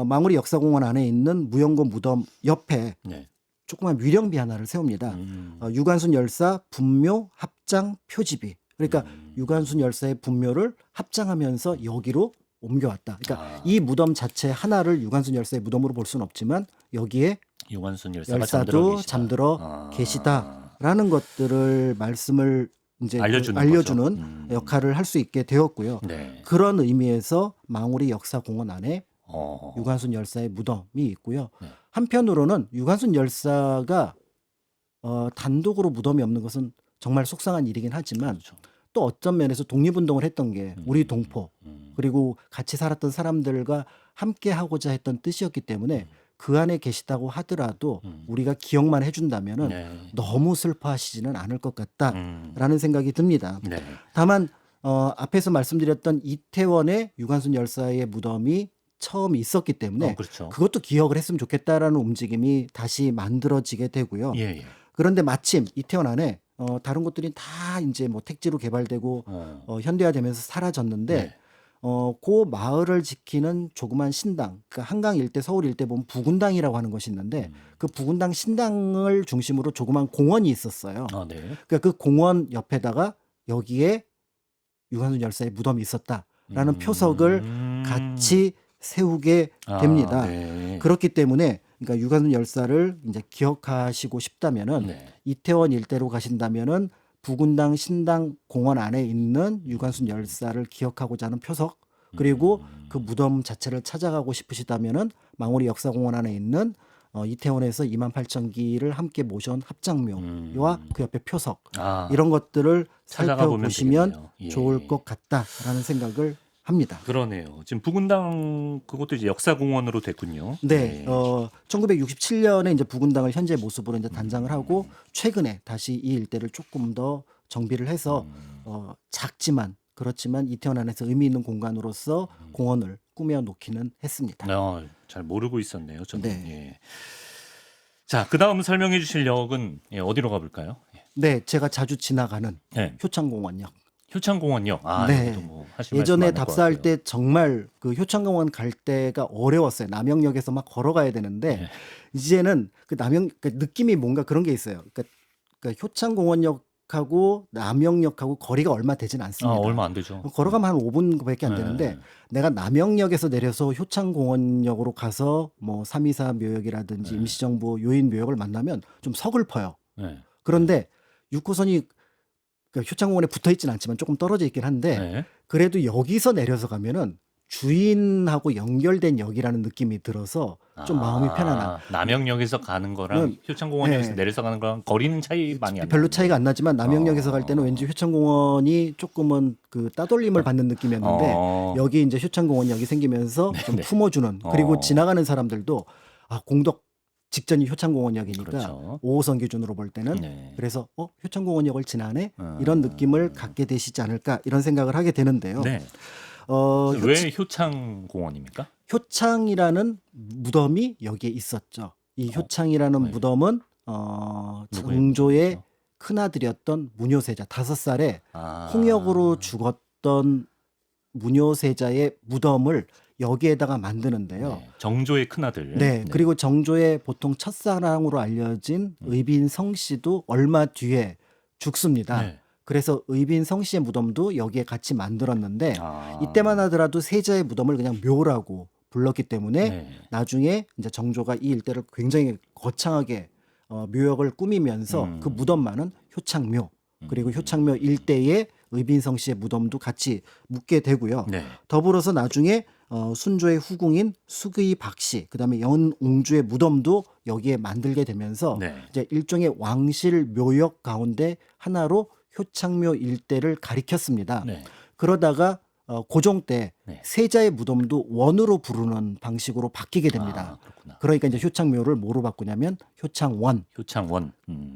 망우리 역사공원 안에 있는 무연고 무덤 옆에 네. 조그만 위령비 하나를 세웁니다. 음. 유관순 열사 분묘 합장 표지비. 그러니까 유관순 열사의 분묘를 합장하면서 여기로 옮겨왔다. 그러니까 이 무덤 자체 하나를 유관순 열사의 무덤으로 볼 수는 없지만 여기에 유관순 열사가 열사도 잠들어 계시다. 계시다라는 것들을 말씀을 이제 알려주는 거죠. 역할을 할 수 있게 되었고요. 네. 그런 의미에서 망우리 역사공원 안에 어. 유관순 열사의 무덤이 있고요. 네. 한편으로는 유관순 열사가 단독으로 무덤이 없는 것은 정말 속상한 일이긴 하지만 그렇죠. 또 어떤 면에서 독립운동을 했던 게 우리 동포 그리고 같이 살았던 사람들과 함께 하고자 했던 뜻이었기 때문에 그 안에 계시다고 하더라도 우리가 기억만 해준다면은 네. 너무 슬퍼하시지는 않을 것 같다라는 생각이 듭니다. 네. 다만 앞에서 말씀드렸던 이태원에 유관순 열사의 무덤이 처음 있었기 때문에 그렇죠. 그것도 기억을 했으면 좋겠다라는 움직임이 다시 만들어지게 되고요. 예, 예. 그런데 마침 이태원 안에 다른 곳들이 다 이제 뭐 택지로 개발되고 현대화되면서 사라졌는데 네. 그 마을을 지키는 조그만 신당, 그러니까 한강 일대, 서울 일대 보면 부군당이라고 하는 것이 있는데 그 부군당 신당을 중심으로 조그만 공원이 있었어요. 아, 네. 그러니까 그 공원 옆에다가 여기에 유관순 열사의 무덤이 있었다라는 표석을 같이 세우게 됩니다. 네. 그렇기 때문에 그러니까 유관순 열사를 이제 기억하시고 싶다면은 네. 이태원 일대로 가신다면은 부군당 신당 공원 안에 있는 유관순 열사를 기억하고자 하는 표석 그리고 그 무덤 자체를 찾아가고 싶으시다면은 망우리 역사공원 안에 있는 이태원에서 28,000기를 함께 모셔온 합장묘와 그 옆에 표석 이런 것들을 찾아가 보면 살펴보시면 되겠네요. 예. 좋을 것 같다라는 생각을 합니다. 그러네요. 지금 부군당 그것도 이제 역사공원으로 됐군요. 네, 1967년에 이제 부군당을 현재 모습으로 이제 단장을 하고 최근에 다시 이 일대를 조금 더 정비를 해서 작지만 그렇지만 이태원 안에서 의미 있는 공간으로서 공원을 꾸며 놓기는 했습니다. 잘 모르고 있었네요. 저는. 네. 예. 자, 그 다음 설명해 주실 역은 어디로 가볼까요? 네, 제가 자주 지나가는 네. 효창공원역. 효창공원요. 네. 이것도 뭐 하실 말씀 예전에 많을 것 답사할 같아요. 때 정말 그 효창공원 갈 때가 어려웠어요. 남영역에서 막 걸어가야 되는데 네. 이제는 그 느낌이 뭔가 그런 게 있어요. 그러니까 효창공원역하고 남영역하고 거리가 얼마 되진 않습니다. 얼마 안 되죠. 걸어가면 한 5분밖에 안 네. 되는데 내가 남영역에서 내려서 효창공원역으로 가서 뭐 324 묘역이라든지 임시정부 요인 묘역을 만나면 좀 서글퍼요. 네. 그런데 6호선이 효창공원에 붙어 있지는 않지만 조금 떨어져 있긴 한데 네. 그래도 여기서 내려서 가면은 주인하고 연결된 역이라는 느낌이 들어서 좀 마음이 편안한. 남영역에서 가는 거랑 음, 효창공원역에서 네. 내려서 가는 거랑 거리는 차이 많이 안 별로 나는데. 차이가 안 나지만 남영역에서 갈 때는 왠지 효창공원이 조금은 그 따돌림을 받는 느낌이었는데 여기 이제 효창공원역이 생기면서 좀 네네. 품어주는, 그리고 어. 지나가는 사람들도 공덕 직전이 효창공원역이니까 그렇죠. 5호선 기준으로 볼 때는 네. 그래서 효창공원역을 지나네 이런 느낌을 갖게 되시지 않을까 이런 생각을 하게 되는데요. 네. 어, 왜 효창공원입니까? 효창이라는 무덤이 여기에 있었죠. 이 효창이라는 네. 무덤은 누구의 정조의 무덤이죠? 큰아들이었던 무뇨세자 5살에 아. 홍역으로 죽었던 무뇨세자의 무덤을 여기에다가 만드는데요. 네. 정조의 큰아들. 네, 그리고 정조의 보통 첫사랑으로 알려진 의빈성 씨도 얼마 뒤에 죽습니다. 네. 그래서 의빈성 씨의 무덤도 여기에 같이 만들었는데 아. 이때만 하더라도 세자의 무덤을 그냥 묘라고 불렀기 때문에 네. 나중에 이제 정조가 이 일대를 굉장히 거창하게 묘역을 꾸미면서 그 무덤만은 효창묘, 그리고 효창묘 일대에 의빈성 씨의 무덤도 같이 묻게 되고요. 네. 더불어서 나중에 순조의 후궁인 수의 박씨, 그다음에 연옹주의 무덤도 여기에 만들게 되면서 네. 이제 일종의 왕실 묘역 가운데 하나로 효창묘 일대를 가리켰습니다. 네. 그러다가 고종 때 네. 세자의 무덤도 원으로 부르는 방식으로 바뀌게 됩니다. 그렇구나. 그러니까 이제 효창묘를 뭐로 바꾸냐면 효창원. 효창원.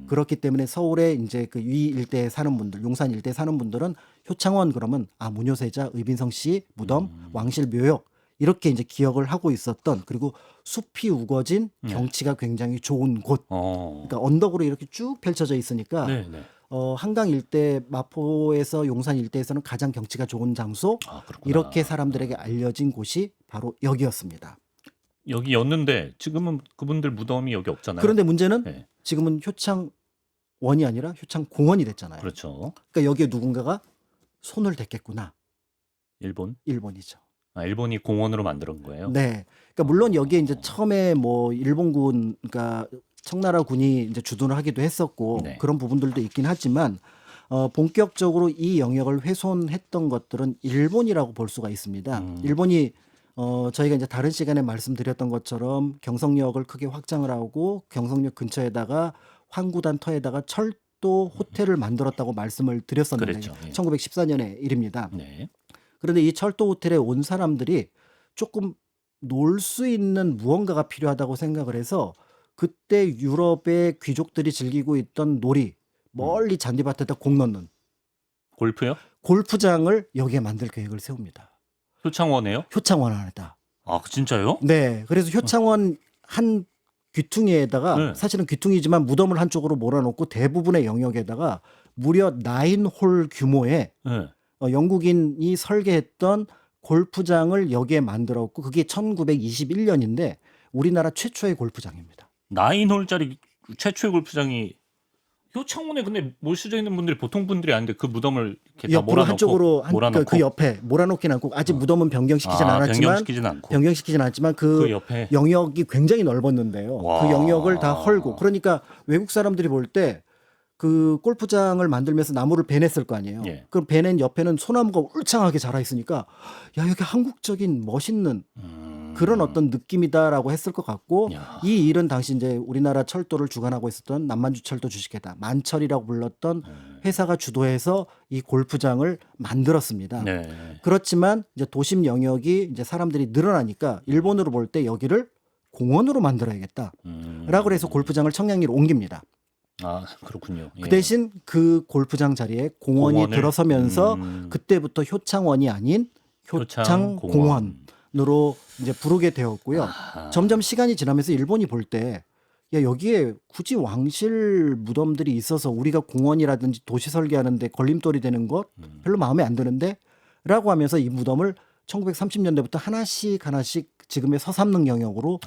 그렇기 때문에 서울에 이제 그 위 일대에 사는 분들, 용산 일대에 사는 분들은 효창원 그러면 무뇨세자 의빈성 씨 무덤, 왕실 묘역 이렇게 이제 기억을 하고 있었던, 그리고 숲이 우거진 경치가 굉장히 좋은 곳. 그러니까 언덕으로 이렇게 쭉 펼쳐져 있으니까 네, 네. 한강 일대, 마포에서 용산 일대에서는 가장 경치가 좋은 장소, 그렇구나. 이렇게 사람들에게 알려진 곳이 바로 여기였습니다. 여기였는데 지금은 그분들 무덤이 여기 없잖아요. 그런데 문제는 네. 지금은 효창원이 아니라 효창공원이 됐잖아요. 그렇죠. 그러니까 여기에 누군가가 손을 댔겠구나. 일본? 일본이죠. 일본이 공원으로 만든 거예요? 네. 그러니까 물론 여기에 이제 처음에 뭐 일본군, 그러니까 청나라 군이 이제 주둔을 하기도 했었고 네. 그런 부분들도 있긴 하지만 본격적으로 이 영역을 훼손했던 것들은 일본이라고 볼 수가 있습니다. 일본이 저희가 이제 다른 시간에 말씀드렸던 것처럼 경성역을 크게 확장을 하고 경성역 근처에다가 환구단 터에다가 철도 호텔을 만들었다고 말씀을 드렸었는데 그랬죠. 예. 1914년의 일입니다. 네. 그런데 이 철도 호텔에 온 사람들이 조금 놀 수 있는 무언가가 필요하다고 생각을 해서 그때 유럽의 귀족들이 즐기고 있던 놀이, 멀리 잔디밭에다 공 넣는 골프요? 골프장을 여기에 만들 계획을 세웁니다. 효창원에요? 효창원 안에다. 진짜요? 네. 그래서 효창원 한 귀퉁이에다가 네. 사실은 귀퉁이지만 무덤을 한쪽으로 몰아놓고 대부분의 영역에다가 무려 9홀 규모의 네. 영국인이 설계했던 골프장을 여기에 만들었고 그게 1921년인데 우리나라 최초의 골프장입니다. 9홀짜리 최초의 골프장이 효창원에 근데 모셔져 있는 분들이 보통 분들이 아닌데 그 무덤을 이렇게 다 옆으로 몰아넣고 한쪽으로 몰아넣고 그 옆에 몰아놓긴 않고 아직 무덤은 변경시키진 않았지만 변경시키진 않고 그 옆에 영역이 굉장히 넓었는데요. 와. 그 영역을 다 헐고, 그러니까 외국 사람들이 볼 때 그 골프장을 만들면서 나무를 베냈을 거 아니에요. 예. 그 베낸 옆에는 소나무가 울창하게 자라 있으니까 야, 여기 한국적인 멋있는 그런 어떤 느낌이다라고 했을 것 같고, 야. 이 일은 당시 이제 우리나라 철도를 주관하고 있었던 남만주철도 주식회사 만철이라고 불렀던 회사가 주도해서 이 골프장을 만들었습니다. 네. 그렇지만 이제 도심 영역이 이제 사람들이 늘어나니까 일본으로 볼 때 여기를 공원으로 만들어야겠다라고 해서 골프장을 청량리로 옮깁니다. 그렇군요. 그 대신 그 골프장 자리에 공원이 공원을? 들어서면서 그때부터 효창원이 아닌 효창공원으로 이제 부르게 되었고요. 점점 시간이 지나면서 일본이 볼 때 야, 여기에 굳이 왕실 무덤들이 있어서 우리가 공원이라든지 도시 설계하는데 걸림돌이 되는 것 별로 마음에 안 드는데 라고 하면서 이 무덤을 1930년대부터 하나씩 지금의 서삼릉 영역으로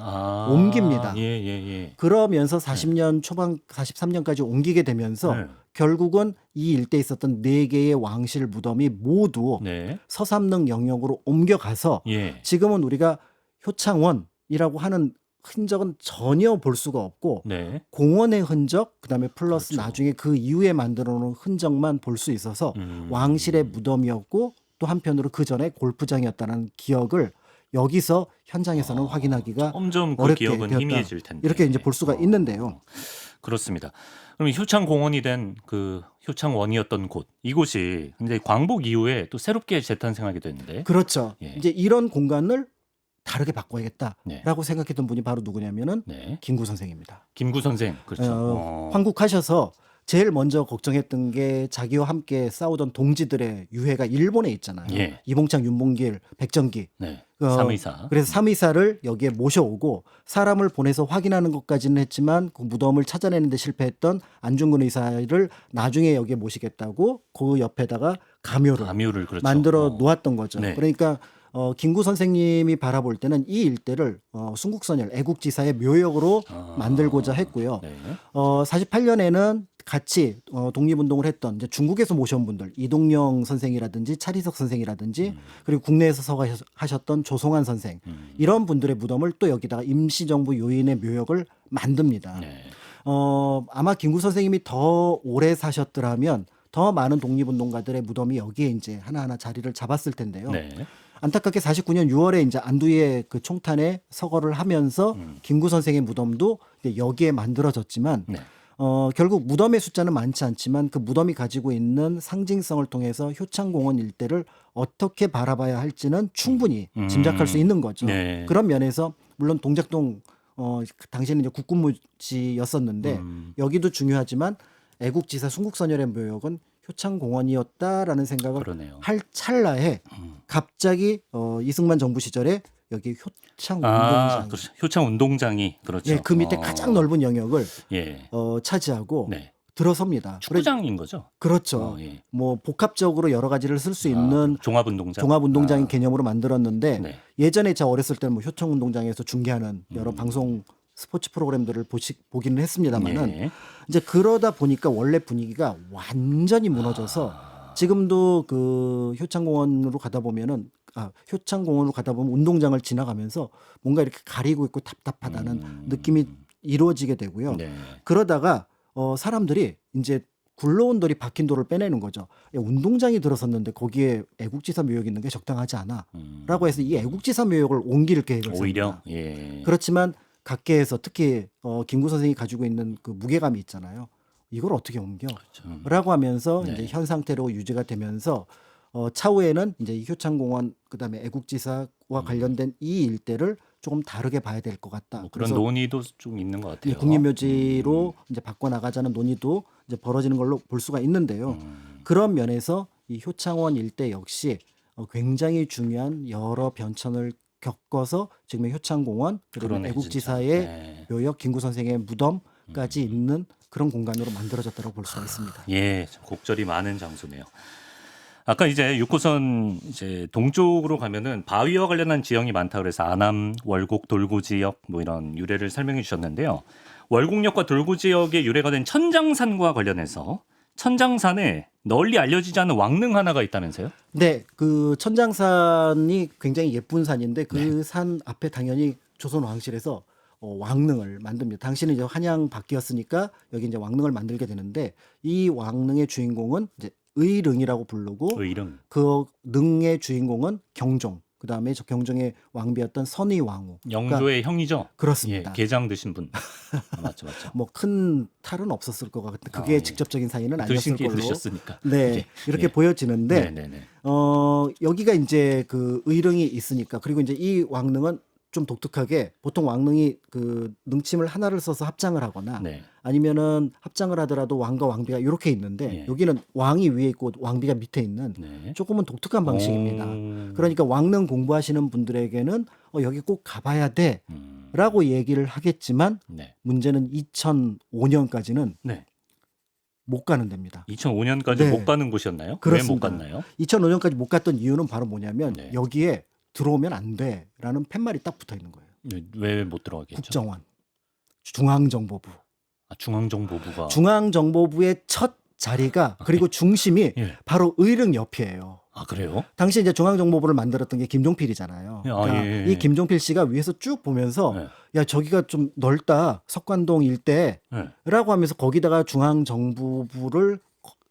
옮깁니다. 예. 그러면서 40년 초반 43년까지 옮기게 되면서 네. 결국은 이 일대에 있었던 4개의 왕실 무덤이 모두 네. 서삼릉 영역으로 옮겨가서 예. 지금은 우리가 효창원이라고 하는 흔적은 전혀 볼 수가 없고 네. 공원의 흔적, 그다음에 플러스 그렇죠. 나중에 그 이후에 만들어 놓은 흔적만 볼 수 있어서 왕실의 무덤이었고 또 한편으로 그 전에 골프장이었다는 기억을 여기서 현장에서는 확인하기가 점점 그 어렵게 기억은 되었다. 희미해질 텐데. 이렇게 이제 볼 수가 있는데요. 그렇습니다. 그럼 효창 공원이 된 그 효창원이었던 곳, 이곳이 이제 광복 이후에 또 새롭게 재탄생하게 됐는데. 그렇죠. 예. 이제 이런 공간을 다르게 바꿔야겠다라고 네. 생각했던 분이 바로 누구냐면은 네. 김구 선생입니다. 김구 선생. 그렇죠. 황국하셔서 제일 먼저 걱정했던 게 자기와 함께 싸우던 동지들의 유해가 일본에 있잖아요. 예. 이봉창, 윤봉길, 백정기. 네. 어, 삼의사. 그래서 삼의사를 여기에 모셔오고 사람을 보내서 확인하는 것까지는 했지만 그 무덤을 찾아내는 데 실패했던 안중근 의사를 나중에 여기에 모시겠다고 그 옆에다가 가묘를 그렇죠. 만들어 놓았던 거죠. 네. 그러니까 김구 선생님이 바라볼 때는 이 일대를 순국선열 애국지사의 묘역으로 만들고자 했고요. 네. 48년에는 같이 독립운동을 했던 이제 중국에서 모셔온 분들 이동영 선생이라든지 차리석 선생이라든지 그리고 국내에서 서거하셨던 조성환 선생 이런 분들의 무덤을 또 여기다가 임시정부 요인의 묘역을 만듭니다. 네. 아마 김구 선생님이 더 오래 사셨더라면 더 많은 독립운동가들의 무덤이 여기에 이제 하나하나 자리를 잡았을 텐데요. 네. 안타깝게 49년 6월에 이제 안두의 그 총탄에 서거를 하면서 김구 선생의 무덤도 이제 여기에 만들어졌지만 네. 결국 무덤의 숫자는 많지 않지만 그 무덤이 가지고 있는 상징성을 통해서 효창공원 일대를 어떻게 바라봐야 할지는 충분히 짐작할 수 있는 거죠. 네. 그런 면에서 물론 동작동 당시에는 이제 국군무지였었는데 여기도 중요하지만 애국지사 순국선열의 묘역은 효창공원이었다라는 생각을 그러네요. 할 찰나에 갑자기 이승만 정부 시절에 여기 효창운동장 그렇죠. 효창 운동장이 그렇죠. 예, 그 밑에 가장 넓은 영역을 예. 차지하고 네. 들어섭니다. 축구장인 거죠. 그렇죠. 예. 뭐 복합적으로 여러 가지를 쓸 수 있는 종합운동장. 종합운동장인 개념으로 만들었는데 네. 예전에 제가 어렸을 때는 뭐 효창운동장에서 중계하는 여러 방송 스포츠 프로그램들을 보기는 했습니다만은 예. 이제 그러다 보니까 원래 분위기가 완전히 무너져서 지금도 그 효창공원으로 가다 보면은 효창공원으로 가다 보면 운동장을 지나가면서 뭔가 이렇게 가리고 있고 답답하다는 느낌이 이루어지게 되고요. 네. 그러다가 사람들이 이제 굴러온 돌이 박힌 돌을 빼내는 거죠. 야, 운동장이 들어섰는데 거기에 애국지사 묘역이 있는 게 적당하지 않아라고 해서 이 애국지사 묘역을 옮길 계획을 오히려 세웁니다. 예. 그렇지만 각계에서 특히 김구 선생이 가지고 있는 그 무게감이 있잖아요. 이걸 어떻게 옮겨? 라고 하면서 네. 이제 현 상태로 유지가 되면서 차후에는 이제 이 효창공원 그다음에 애국지사와 관련된 이 일대를 조금 다르게 봐야 될 것 같다. 뭐 그런 논의도 좀 있는 것 같아요. 국립묘지로 이제 바꿔 나가자는 논의도 이제 벌어지는 걸로 볼 수가 있는데요. 그런 면에서 이 효창원 일대 역시 굉장히 중요한 여러 변천을 겪어서 지금의 효창공원 그리고 그러네, 애국지사의 진짜. 네. 묘역 김구 선생의 무덤까지 있는 그런 공간으로 만들어졌다고 볼 수가 있습니다. 예, 참 곡절이 많은 장소네요. 아까 이제 6호선 이제 동쪽으로 가면은 바위와 관련한 지형이 많다 그래서 안암, 월곡, 돌고 지역 뭐 이런 유래를 설명해 주셨는데요. 월곡역과 돌고 지역의 유래가 된 천장산과 관련해서 천장산에 널리 알려지지 않은 왕릉 하나가 있다면서요? 네, 그 천장산이 굉장히 예쁜 산인데 그 산 앞에 당연히 조선 왕실에서 왕릉을 만듭니다. 당시는 이제 한양 밖이었으니까 여기 이제 왕릉을 만들게 되는데 이 왕릉의 주인공은 이제 의릉이라고 부르고 의릉. 그 능의 주인공은 경종. 그다음에 저 경종의 왕비였던 선의왕후. 영조의 형이죠? 그렇습니다. 예, 게장 드신 분. 맞죠. 뭐 큰 탈은 없었을 것 같은 그게 예. 직접적인 사이는 아니었을 드신 게 걸로. 드셨으니까. 네, 예. 이렇게 예. 보여지는데 네네네. 여기가 이제 그 의릉이 있으니까 그리고 이제 이 왕릉은 좀 독특하게 보통 왕릉이 그 능침을 하나를 써서 합장을 하거나 네. 아니면은 합장을 하더라도 왕과 왕비가 이렇게 있는데 예. 여기는 왕이 위에 있고 왕비가 밑에 있는 네. 조금은 독특한 방식입니다. 오. 그러니까 왕릉 공부하시는 분들에게는 여기 꼭 가봐야 돼라고 얘기를 하겠지만 네. 문제는 2005년까지는 네. 못 가는 데입니다. 2005년까지 네. 못 가는 곳이었나요? 왜 못 그렇습니다. 갔나요? 2005년까지 못 갔던 이유는 바로 뭐냐면 네. 여기에 들어오면 안 돼라는 팻말이 딱 붙어 있는 거예요. 왜 못 들어가겠죠? 국정원, 중앙정보부. 중앙정보부가 중앙정보부의 첫 자리가 그리고 중심이 예. 바로 의릉 옆이에요. 그래요? 당시 이제 중앙정보부를 만들었던 게 김종필이잖아요. 그러니까 예. 이 김종필 씨가 위에서 쭉 보면서 예. 야 저기가 좀 넓다 석관동 일대라고 예. 하면서 거기다가 중앙정보부를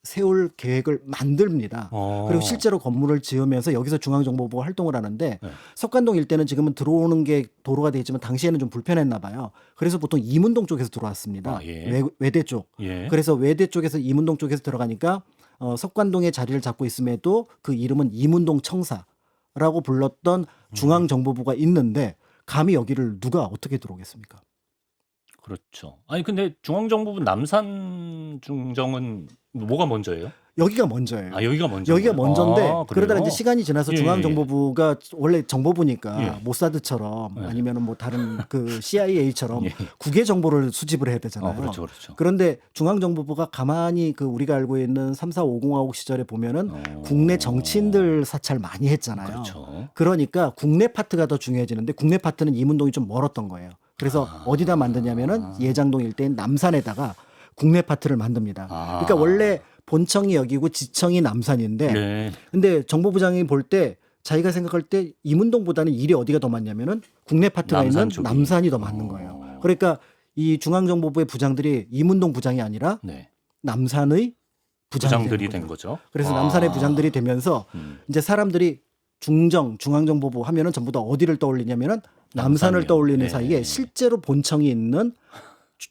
세울 계획을 만듭니다. 그리고 실제로 건물을 지으면서 여기서 중앙정보부가 활동을 하는데 네. 석관동 일대는 지금은 들어오는 게 도로가 돼 있지만 당시에는 좀 불편했나 봐요. 그래서 보통 이문동 쪽에서 들어왔습니다. 아, 예. 외대 쪽. 예. 그래서 외대 쪽에서 이문동 쪽에서 들어가니까 석관동에 자리를 잡고 있음에도 그 이름은 이문동 청사라고 불렀던 중앙정보부가 있는데 감히 여기를 누가 어떻게 들어오겠습니까? 그렇죠. 아니 근데 중앙정보부 남산 중정은 뭐가 먼저예요? 여기가 먼저예요. 아 여기가 먼저. 여기가 먼저인데 그래요? 그러다가 이제 시간이 지나서 예, 중앙정보부가 원래 정보부니까 예. 모사드처럼 예. 아니면은 뭐 다른 그 CIA처럼 예. 국외 정보를 수집을 해야 되잖아요. 그렇죠, 그렇죠. 그런데 중앙정보부가 가만히 그 우리가 알고 있는 3,450화국 시절에 보면은 국내 정치인들 사찰 많이 했잖아요. 그렇죠. 그러니까 국내 파트가 더 중요해지는데 국내 파트는 이문동이 좀 멀었던 거예요. 그래서 어디다 만드냐면은 예장동 일대인 남산에다가 국내 파트를 만듭니다. 그러니까 원래 본청이 여기고 지청이 남산인데 네. 근데 정보부장이 볼 때 자기가 생각할 때 이문동보다는 일이 어디가 더 많냐면은 국내 파트가 남산 있는 쪽이. 남산이 더 맞는 거예요. 그러니까 이 중앙정보부의 부장들이 이문동 부장이 아니라 네. 남산의 부장들이 되는 된 거죠. 거죠. 그래서 남산의 부장들이 되면서 이제 사람들이 중앙정보부 하면은 전부 다 어디를 떠올리냐면은 남산을 남산이요. 떠올리는 예. 사이에 실제로 본청이 있는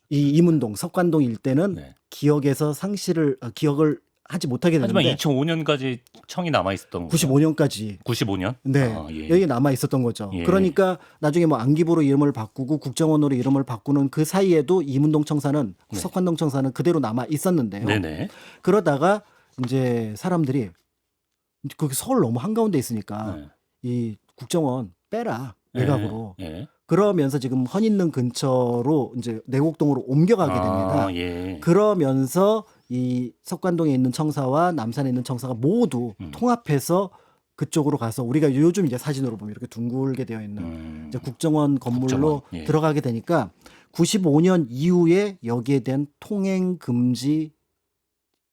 이 이문동, 석관동 일대는 네. 기억을 하지 못하게 하지만 되는데 2005년까지 청이 남아 있었던 거죠. 95년까지 95년? 네. 예. 여기 남아 있었던 거죠. 예. 그러니까 나중에 뭐 안기부로 이름을 바꾸고 국정원으로 이름을 바꾸는 그 사이에도 이문동 청사는 네. 석관동 청사는 그대로 남아 있었는데요. 네네. 그러다가 이제 사람들이 거기 서울 너무 한가운데 있으니까 네. 이 국정원 빼라 외곽으로 예. 그러면서 지금 헌인릉 근처로 이제 내곡동으로 옮겨가게 됩니다. 예. 그러면서 이 석관동에 있는 청사와 남산에 있는 청사가 모두 통합해서 그쪽으로 가서 우리가 요즘 이제 사진으로 보면 이렇게 둥글게 되어 있는 이제 국정원 건물로 국정원, 예. 들어가게 되니까 95년 이후에 여기에 대한 통행 금지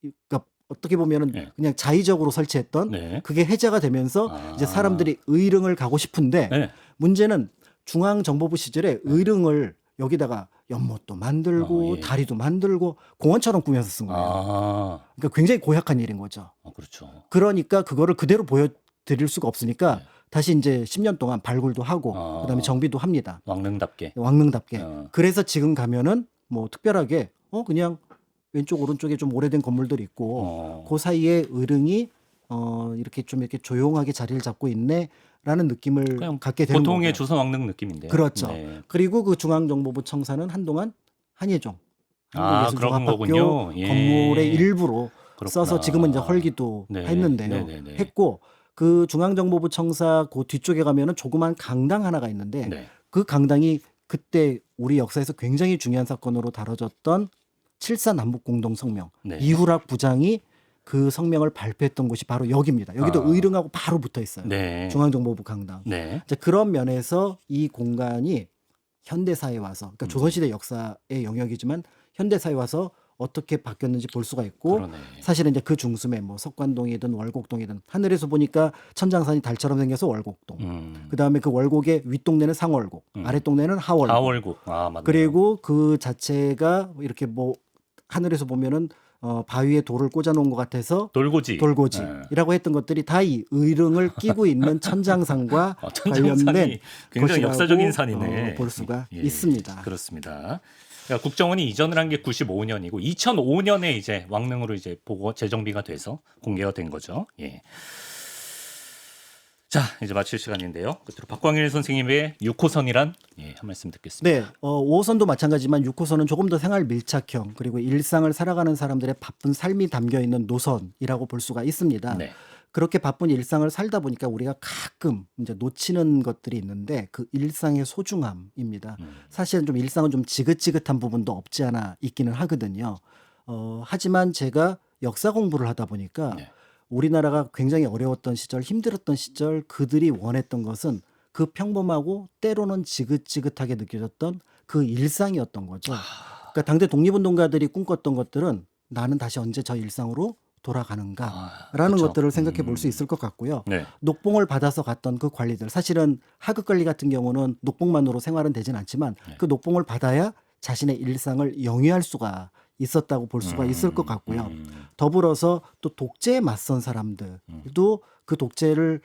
그러니까 어떻게 보면은 예. 그냥 자의적으로 설치했던 네. 그게 해제가 되면서 이제 사람들이 의릉을 가고 싶은데 네. 문제는 중앙정보부 시절에 의릉을 여기다가 연못도 만들고 예. 다리도 만들고 공원처럼 꾸며서 쓴 거예요. 그러니까 굉장히 고약한 일인 거죠. 그렇죠. 그러니까 그거를 그대로 보여드릴 수가 없으니까 네. 다시 이제 10년 동안 발굴도 하고 그다음에 정비도 합니다. 왕릉답게. 왕릉답게. 그래서 지금 가면은 뭐 특별하게 그냥 왼쪽 오른쪽에 좀 오래된 건물들이 있고 그 사이에 의릉이 이렇게 좀 이렇게 조용하게 자리를 잡고 있네라는 느낌을 그냥 갖게 되는 보통의 거고요. 조선 왕릉 느낌인데요. 그렇죠. 네. 그리고 그 중앙정보부 청사는 한동안 한예종 그런 거군요. 예. 건물의 일부로 그렇구나. 써서 지금은 이제 헐기도 네. 했는데요. 네네네. 했고 그 중앙정보부 청사 그 뒤쪽에 가면은 조그만 강당 하나가 있는데 네. 그 강당이 그때 우리 역사에서 굉장히 중요한 사건으로 다뤄졌던 7.4 남북공동성명 네. 이후락 부장이 그 성명을 발표했던 곳이 바로 여기입니다. 여기도 의릉하고 바로 붙어 있어요. 네. 중앙정보부 강당. 네. 이제 그런 면에서 이 공간이 현대사에 와서 그러니까 조선시대 역사의 영역이지만 현대사에 와서 어떻게 바뀌었는지 볼 수가 있고 그러네. 사실은 이제 그 중심에 뭐 석관동이든 월곡동이든 하늘에서 보니까 천장산이 달처럼 생겨서 월곡동. 그다음에 그 월곡의 윗동네는 상월곡, 아랫동네는 하월곡. 하월국. 맞네. 그리고 그 자체가 이렇게 뭐 하늘에서 보면은 바위에 돌을 꽂아 놓은 것 같아서 돌고지. 돌고지라고 했던 것들이 다 이 의릉을 끼고 있는 천장산과 천장산이 관련된 굉장히 것이라고, 역사적인 산이네. 볼 수가 예, 있습니다. 그렇습니다. 그러니까 국정원이 이전을 한 게 95년이고 2005년에 이제 왕릉으로 이제 보고 재정비가 돼서 공개가 된 거죠. 예. 자, 이제 마칠 시간인데요. 끝으로 박광일 선생님의 6호선이란 한 말씀 듣겠습니다. 네, 5호선도 마찬가지지만 6호선은 조금 더 생활 밀착형 그리고 일상을 살아가는 사람들의 바쁜 삶이 담겨 있는 노선이라고 볼 수가 있습니다. 네. 그렇게 바쁜 일상을 살다 보니까 우리가 가끔 이제 놓치는 것들이 있는데 그 일상의 소중함입니다. 사실은 좀 일상은 좀 지긋지긋한 부분도 없지 않아 있기는 하거든요. 하지만 제가 역사 공부를 하다 보니까 네. 우리나라가 굉장히 어려웠던 시절, 힘들었던 시절 그들이 원했던 것은 그 평범하고 때로는 지긋지긋하게 느껴졌던 그 일상이었던 거죠. 그러니까 당대 독립운동가들이 꿈꿨던 것들은 나는 다시 언제 저 일상으로 돌아가는가라는 그렇죠. 것들을 생각해 볼 수 있을 것 같고요. 네. 녹봉을 받아서 갔던 그 관리들 사실은 하급 관리 같은 경우는 녹봉만으로 생활은 되진 않지만 그 녹봉을 받아야 자신의 일상을 영위할 수가 있었다고 볼 수가 있을 것 같고요. 더불어서 또 독재에 맞선 사람들도 그 독재를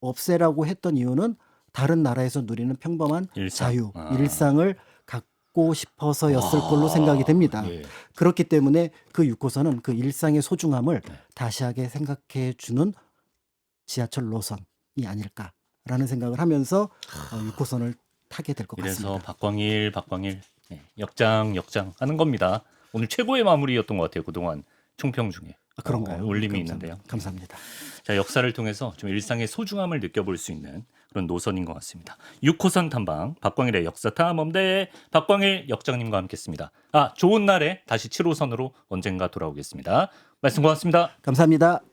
없애라고 했던 이유는 다른 나라에서 누리는 평범한 일상. 자유, 아. 일상을 갖고 싶어서였을 걸로 생각이 됩니다. 예. 그렇기 때문에 그 6호선은 그 일상의 소중함을 다시하게 생각해 주는 지하철 노선이 아닐까라는 생각을 하면서 6호선을 타게 될 것 이래서 같습니다. 박광일 예, 역장 하는 겁니다. 오늘 최고의 마무리였던 것 같아요. 그동안 총평 중에. 그런가요? 울림이 감사합니다. 있는데요. 감사합니다. 자, 역사를 통해서 좀 일상의 소중함을 느껴볼 수 있는 그런 노선인 것 같습니다. 6호선 탐방 박광일의 역사 탐험대 박광일 역장님과 함께했습니다. 좋은 날에 다시 7호선으로 언젠가 돌아오겠습니다. 말씀 고맙습니다. 감사합니다.